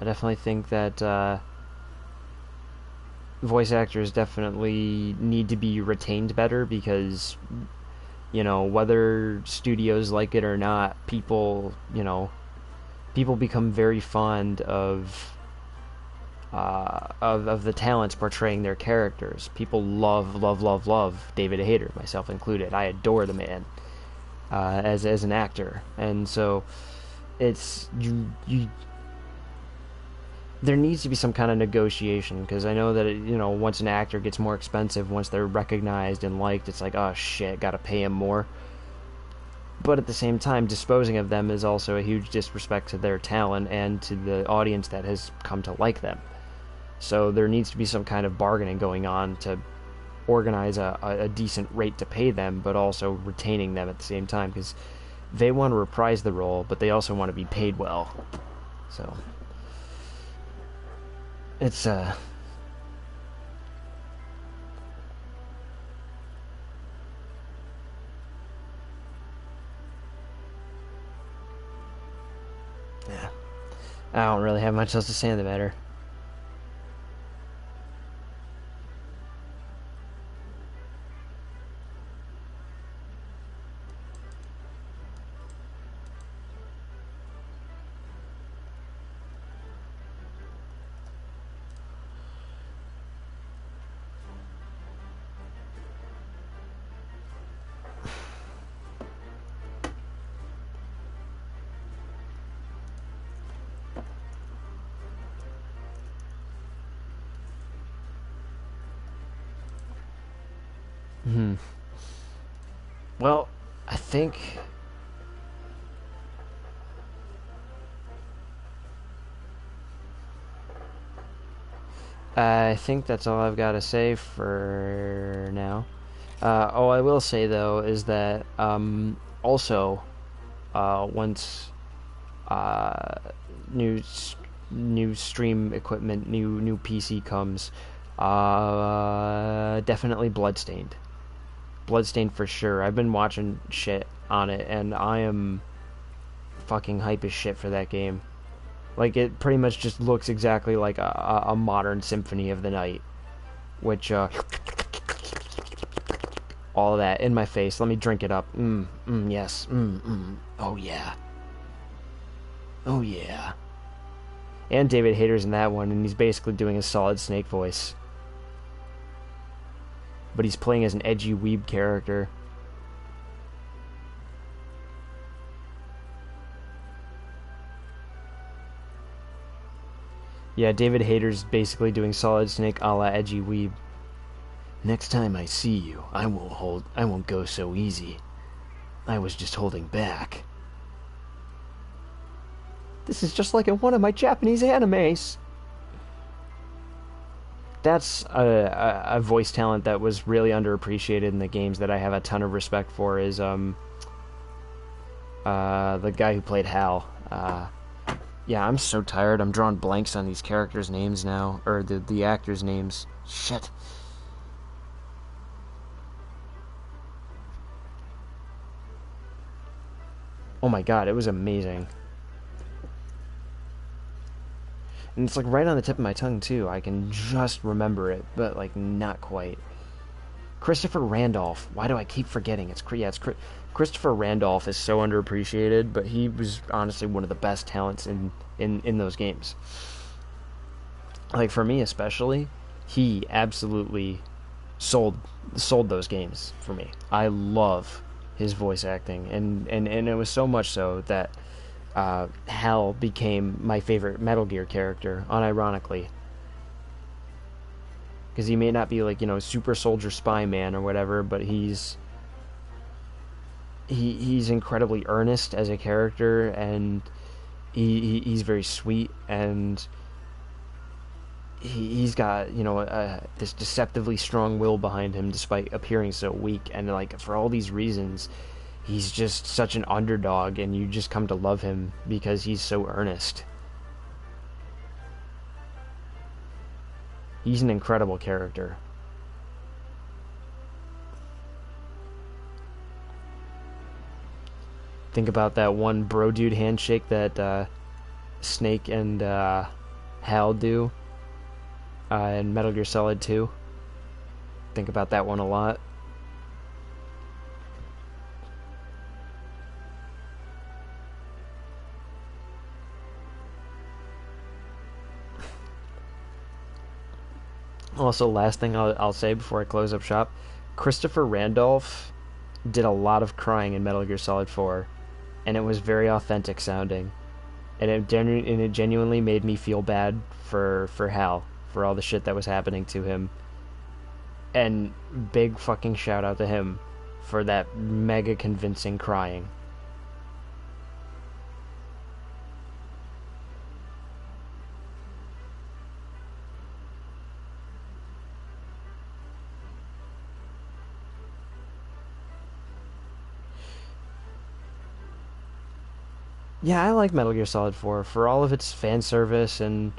I definitely think that voice actors definitely need to be retained better because, you know, whether studios like it or not, people become very fond of the talents portraying their characters. People love David Hayter, myself included. I adore the man as an actor, and so it's you. There needs to be some kind of negotiation, because I know that, you know, once an actor gets more expensive, once they're recognized and liked, it's like, oh shit, gotta pay him more. But at the same time, disposing of them is also a huge disrespect to their talent and to the audience that has come to like them. So there needs to be some kind of bargaining going on to organize a decent rate to pay them, but also retaining them at the same time, because they want to reprise the role, but they also want to be paid well. So... It's yeah. I don't really have much else to say on the matter. Hmm. Well, I think that's all I've got to say for now. Oh, I will say though is that also once uh, new new stream equipment, new PC comes, definitely Bloodstained. Bloodstained for sure. I've been watching shit on it, and I am fucking hype as shit for that game. Like, it pretty much just looks exactly like a modern Symphony of the Night, which all of that in my face. Let me drink it up. Yes. Oh yeah. Oh yeah. And David Hayter's in that one, and he's basically doing a Solid Snake voice. But he's playing as an edgy weeb character. Yeah, David Hayter's basically doing Solid Snake a la edgy weeb. Next time I see you, I won't go so easy. I was just holding back. This is just like in one of my Japanese animes. That's a voice talent that was really underappreciated in the games that I have a ton of respect for is the guy who played Hal. Yeah, I'm so tired. I'm drawing blanks on these characters' names now, or the actors' names. Shit. Oh my god, it was amazing. And it's like right on the tip of my tongue too. I can just remember it, but like not quite. Christopher Randolph. Why do I keep forgetting? It's Christopher Randolph is so underappreciated, but he was honestly one of the best talents in those games. Like for me especially, he absolutely sold those games for me. I love his voice acting, and it was so much so that Hal became my favorite Metal Gear character, unironically. Because he may not be like, super soldier spy man or whatever, but he's incredibly earnest as a character, and he's very sweet, and he's got this deceptively strong will behind him despite appearing so weak, and like for all these reasons he's just such an underdog, and you just come to love him because he's so earnest. He's an incredible character. Think about that one bro dude handshake that Snake and Hal do in Metal Gear Solid 2. Think about that one a lot. Also, last thing I'll say before I close up shop, Christopher Randolph did a lot of crying in Metal Gear Solid 4, and it was very authentic sounding, and it genuinely made me feel bad for Hal, for all the shit that was happening to him. And big fucking shout out to him for that mega convincing crying. Yeah, I like Metal Gear Solid 4 for all of its fan service and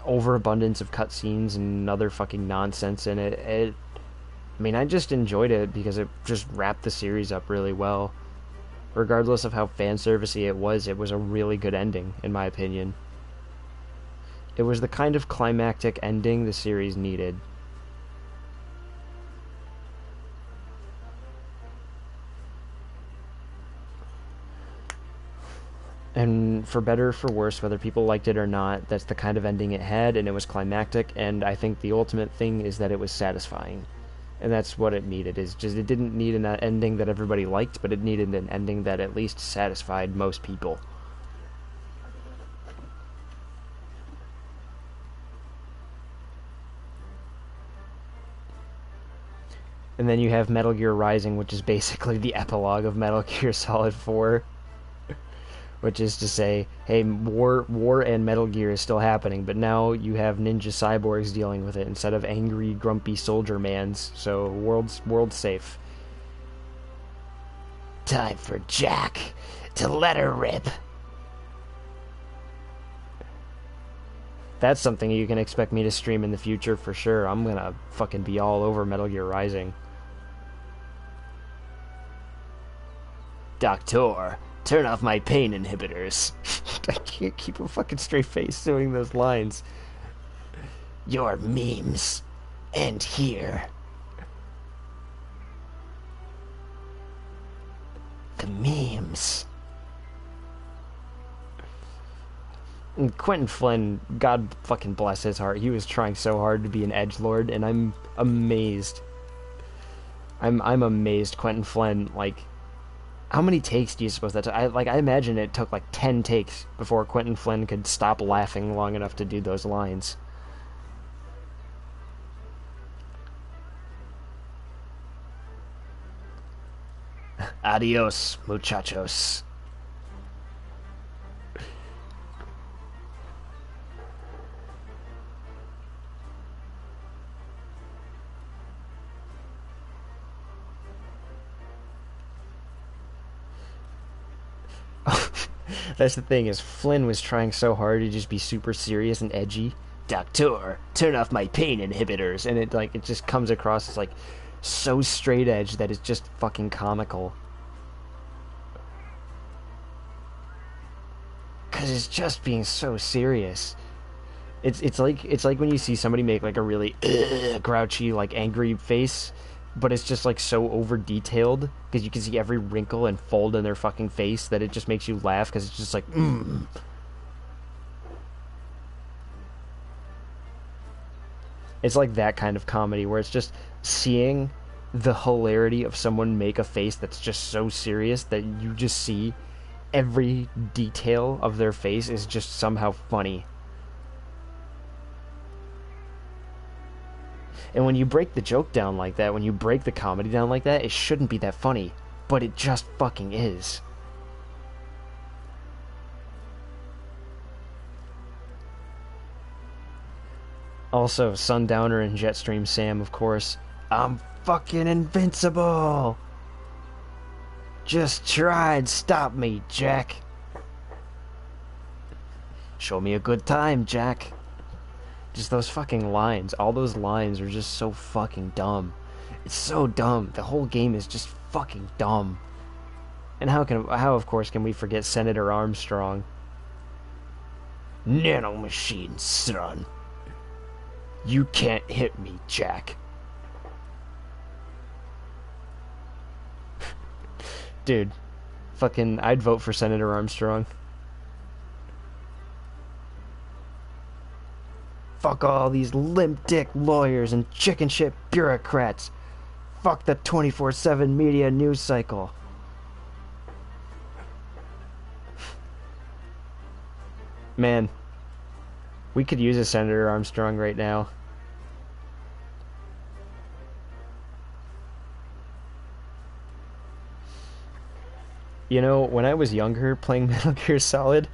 overabundance of cutscenes and other fucking nonsense in it. I mean, I just enjoyed it because it just wrapped the series up really well. Regardless of how fan servicey it was a really good ending, in my opinion. It was the kind of climactic ending the series needed. And for better or for worse, whether people liked it or not, that's the kind of ending it had, and it was climactic, and I think the ultimate thing is that it was satisfying. And that's what it needed, is just, it didn't need an ending that everybody liked, but it needed an ending that at least satisfied most people. And then you have Metal Gear Rising, which is basically the epilogue of Metal Gear Solid 4. Which is to say, hey, war and Metal Gear is still happening, but now you have ninja cyborgs dealing with it instead of angry, grumpy soldier mans. So world's safe. Time for Jack to let her rip. That's something you can expect me to stream in the future for sure. I'm gonna fucking be all over Metal Gear Rising. Doctor, turn off my pain inhibitors. I can't keep a fucking straight face doing those lines. Your memes end here. The memes. And Quentin Flynn, God fucking bless his heart, he was trying so hard to be an edgelord, and I'm amazed. I'm amazed Quentin Flynn, like, how many takes do you suppose that took? I imagine it took like 10 takes before Quentin Flynn could stop laughing long enough to do those lines. Adios, muchachos. That's the thing, is Flynn was trying so hard to just be super serious and edgy. Doctor, turn off my pain inhibitors, and it just comes across as like so straight edge that it's just fucking comical. Cause it's just being so serious. It's like when you see somebody make like a really grouchy, like angry face, but it's just like so over detailed because you can see every wrinkle and fold in their fucking face that it just makes you laugh because it's just like It's like that kind of comedy where it's just seeing the hilarity of someone make a face that's just so serious that you just see every detail of their face is just somehow funny. And when you break the joke down like that, when you break the comedy down like that, it shouldn't be that funny. But it just fucking is. Also, Sundowner and Jetstream Sam, of course. I'm fucking invincible! Just try and stop me, Jack. Show me a good time, Jack. Just those fucking lines. All those lines are just so fucking dumb. It's so dumb. The whole game is just fucking dumb. And how of course can we forget Senator Armstrong? Nanomachine, son. You can't hit me, Jack. Dude, fucking, I'd vote for Senator Armstrong. Fuck all these limp dick lawyers and chicken shit bureaucrats. Fuck the 24/7 media news cycle. Man, we could use a Senator Armstrong right now. You know, when I was younger playing Metal Gear Solid,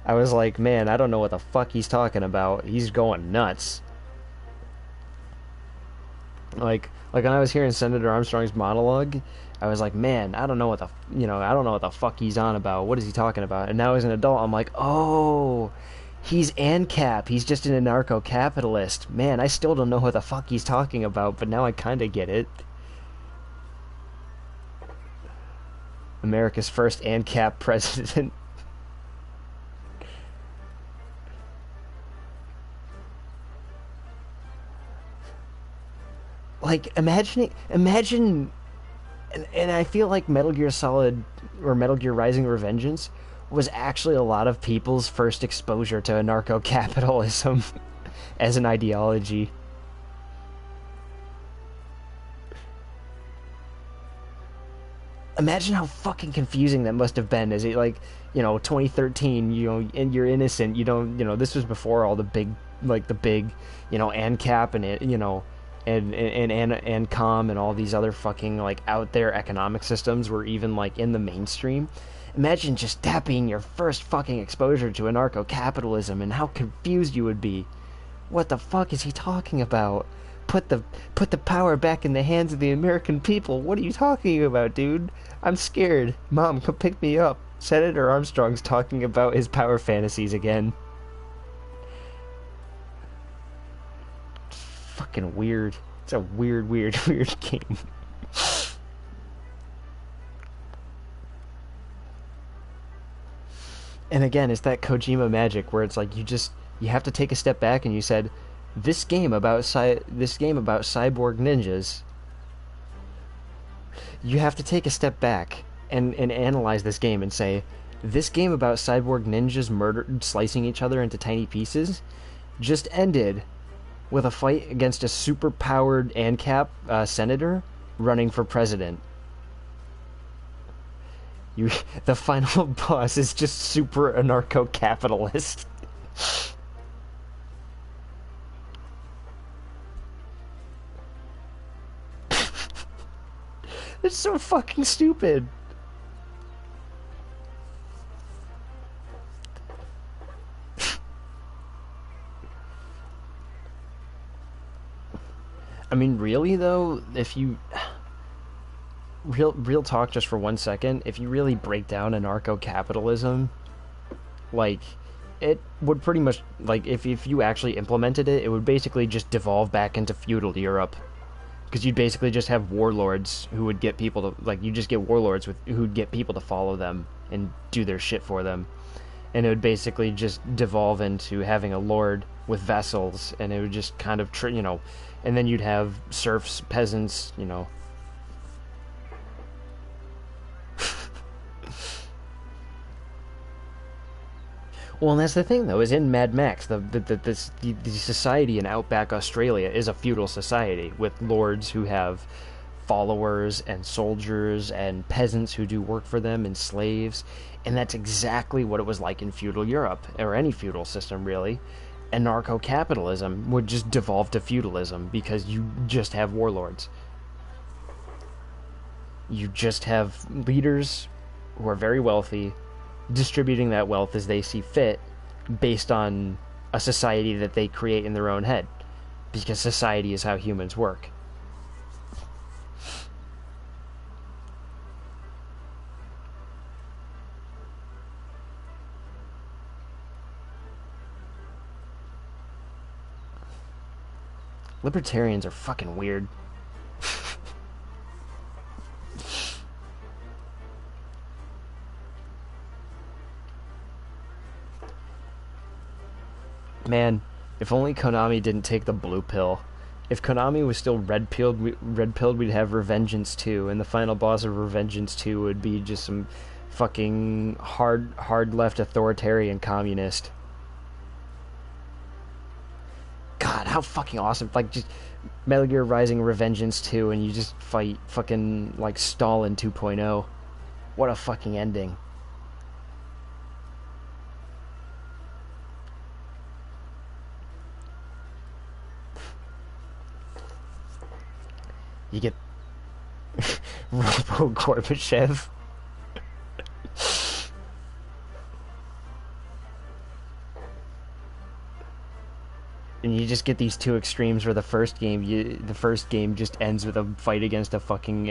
I was like, man, I don't know what the fuck he's talking about. He's going nuts. Like when I was hearing Senator Armstrong's monologue, I was like, man, I don't know what the fuck he's on about. What is he talking about? And now as an adult, I'm like, oh, He's ANCAP. He's just an anarcho-capitalist. Man, I still don't know what the fuck he's talking about, but now I kinda get it. America's first ANCAP president. Like, imagine, and I feel like Metal Gear Solid, or Metal Gear Rising Revengeance, was actually a lot of people's first exposure to anarcho-capitalism as an ideology. Imagine how fucking confusing that must have been as it, like, 2013, and you're innocent, you don't, this was before all the big, ANCAP and it, and ANCOM and all these other fucking, like, out there economic systems were even, like, in the mainstream. Imagine just that being your first fucking exposure to anarcho-capitalism and how confused you would be. What the fuck is he talking about? Put the power back in the hands of the American people. What are you talking about, dude? I'm scared. Mom, come pick me up. Senator Armstrong's talking about his power fantasies again. Fucking weird. It's a weird, weird, weird game. And again, it's that Kojima magic where it's like you have to take a step back and you said, this game about cyborg ninjas. You have to take a step back and analyze this game and say, this game about cyborg ninjas slicing each other into tiny pieces just ended with a fight against a super-powered ANCAP senator running for president. The final boss is just super anarcho-capitalist. It's so fucking stupid. I mean, really though, if you real talk just for 1 second, if you really break down anarcho-capitalism, like, it would pretty much, like, if you actually implemented it, it would basically just devolve back into feudal Europe. Because you'd basically just have warlords who would get people to, like, you just get warlords who'd get people to follow them and do their shit for them. And it would basically just devolve into having a lord with vassals, and it would just kind of, and then you'd have serfs, peasants, Well, and that's the thing, though, is in Mad Max, the society in Outback Australia is a feudal society, with lords who have followers and soldiers and peasants who do work for them and slaves, and that's exactly what it was like in feudal Europe, or any feudal system, really. Anarcho-capitalism would just devolve to feudalism, because you just have warlords. You just have leaders who are very wealthy, distributing that wealth as they see fit based on a society that they create in their own head, because society is how humans work. Libertarians are fucking weird. Man, if only Konami didn't take the blue pill. If Konami was still red-pilled, we'd have Revengeance 2, and the final boss of Revengeance 2 would be just some fucking hard left authoritarian communist. God, how fucking awesome. Like, just Metal Gear Rising Revengeance 2, and you just fight fucking, like, Stalin 2.0. What a fucking ending. You get Robo Gorbachev. And you just get these two extremes where the first game just ends with a fight against a fucking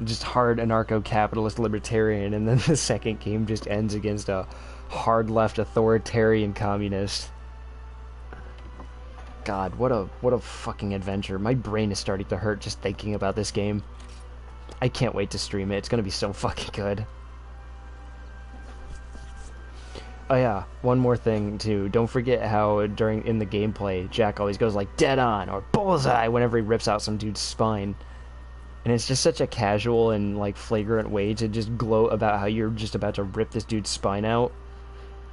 just hard anarcho-capitalist libertarian, and then the second game just ends against a hard left authoritarian communist. God, what a fucking adventure. My brain is starting to hurt just thinking about this game. I can't wait to stream it. It's gonna be so fucking good. Oh yeah, one more thing too. Don't forget how in the gameplay, Jack always goes like dead on or bullseye whenever he rips out some dude's spine. And it's just such a casual and like flagrant way to just gloat about how you're just about to rip this dude's spine out.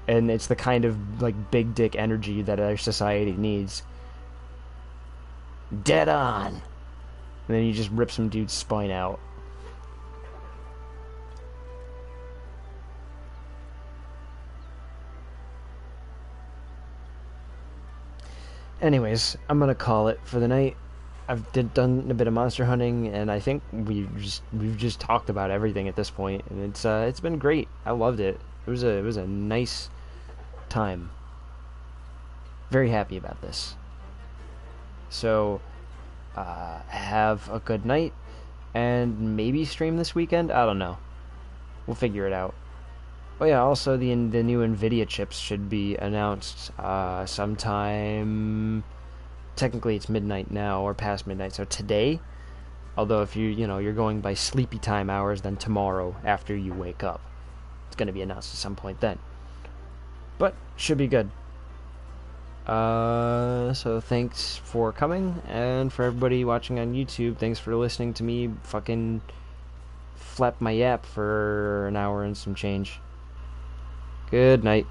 And it's the kind of like big dick energy that our society needs. Dead on. And then you just rip some dude's spine out. Anyways, I'm gonna call it for the night. I've done a bit of monster hunting, and I think we've just talked about everything at this point, and it's been great. I loved it. It was a nice time. Very happy about this. So, have a good night, and maybe stream this weekend. I don't know. We'll figure it out. Oh yeah, also the new NVIDIA chips should be announced sometime. Technically, it's midnight now or past midnight, so today. Although if you're going by sleepy time hours, then tomorrow after you wake up, it's going to be announced at some point then. But should be good. So thanks for coming, and for everybody watching on YouTube, thanks for listening to me fucking flap my yap for an hour and some change. Good night.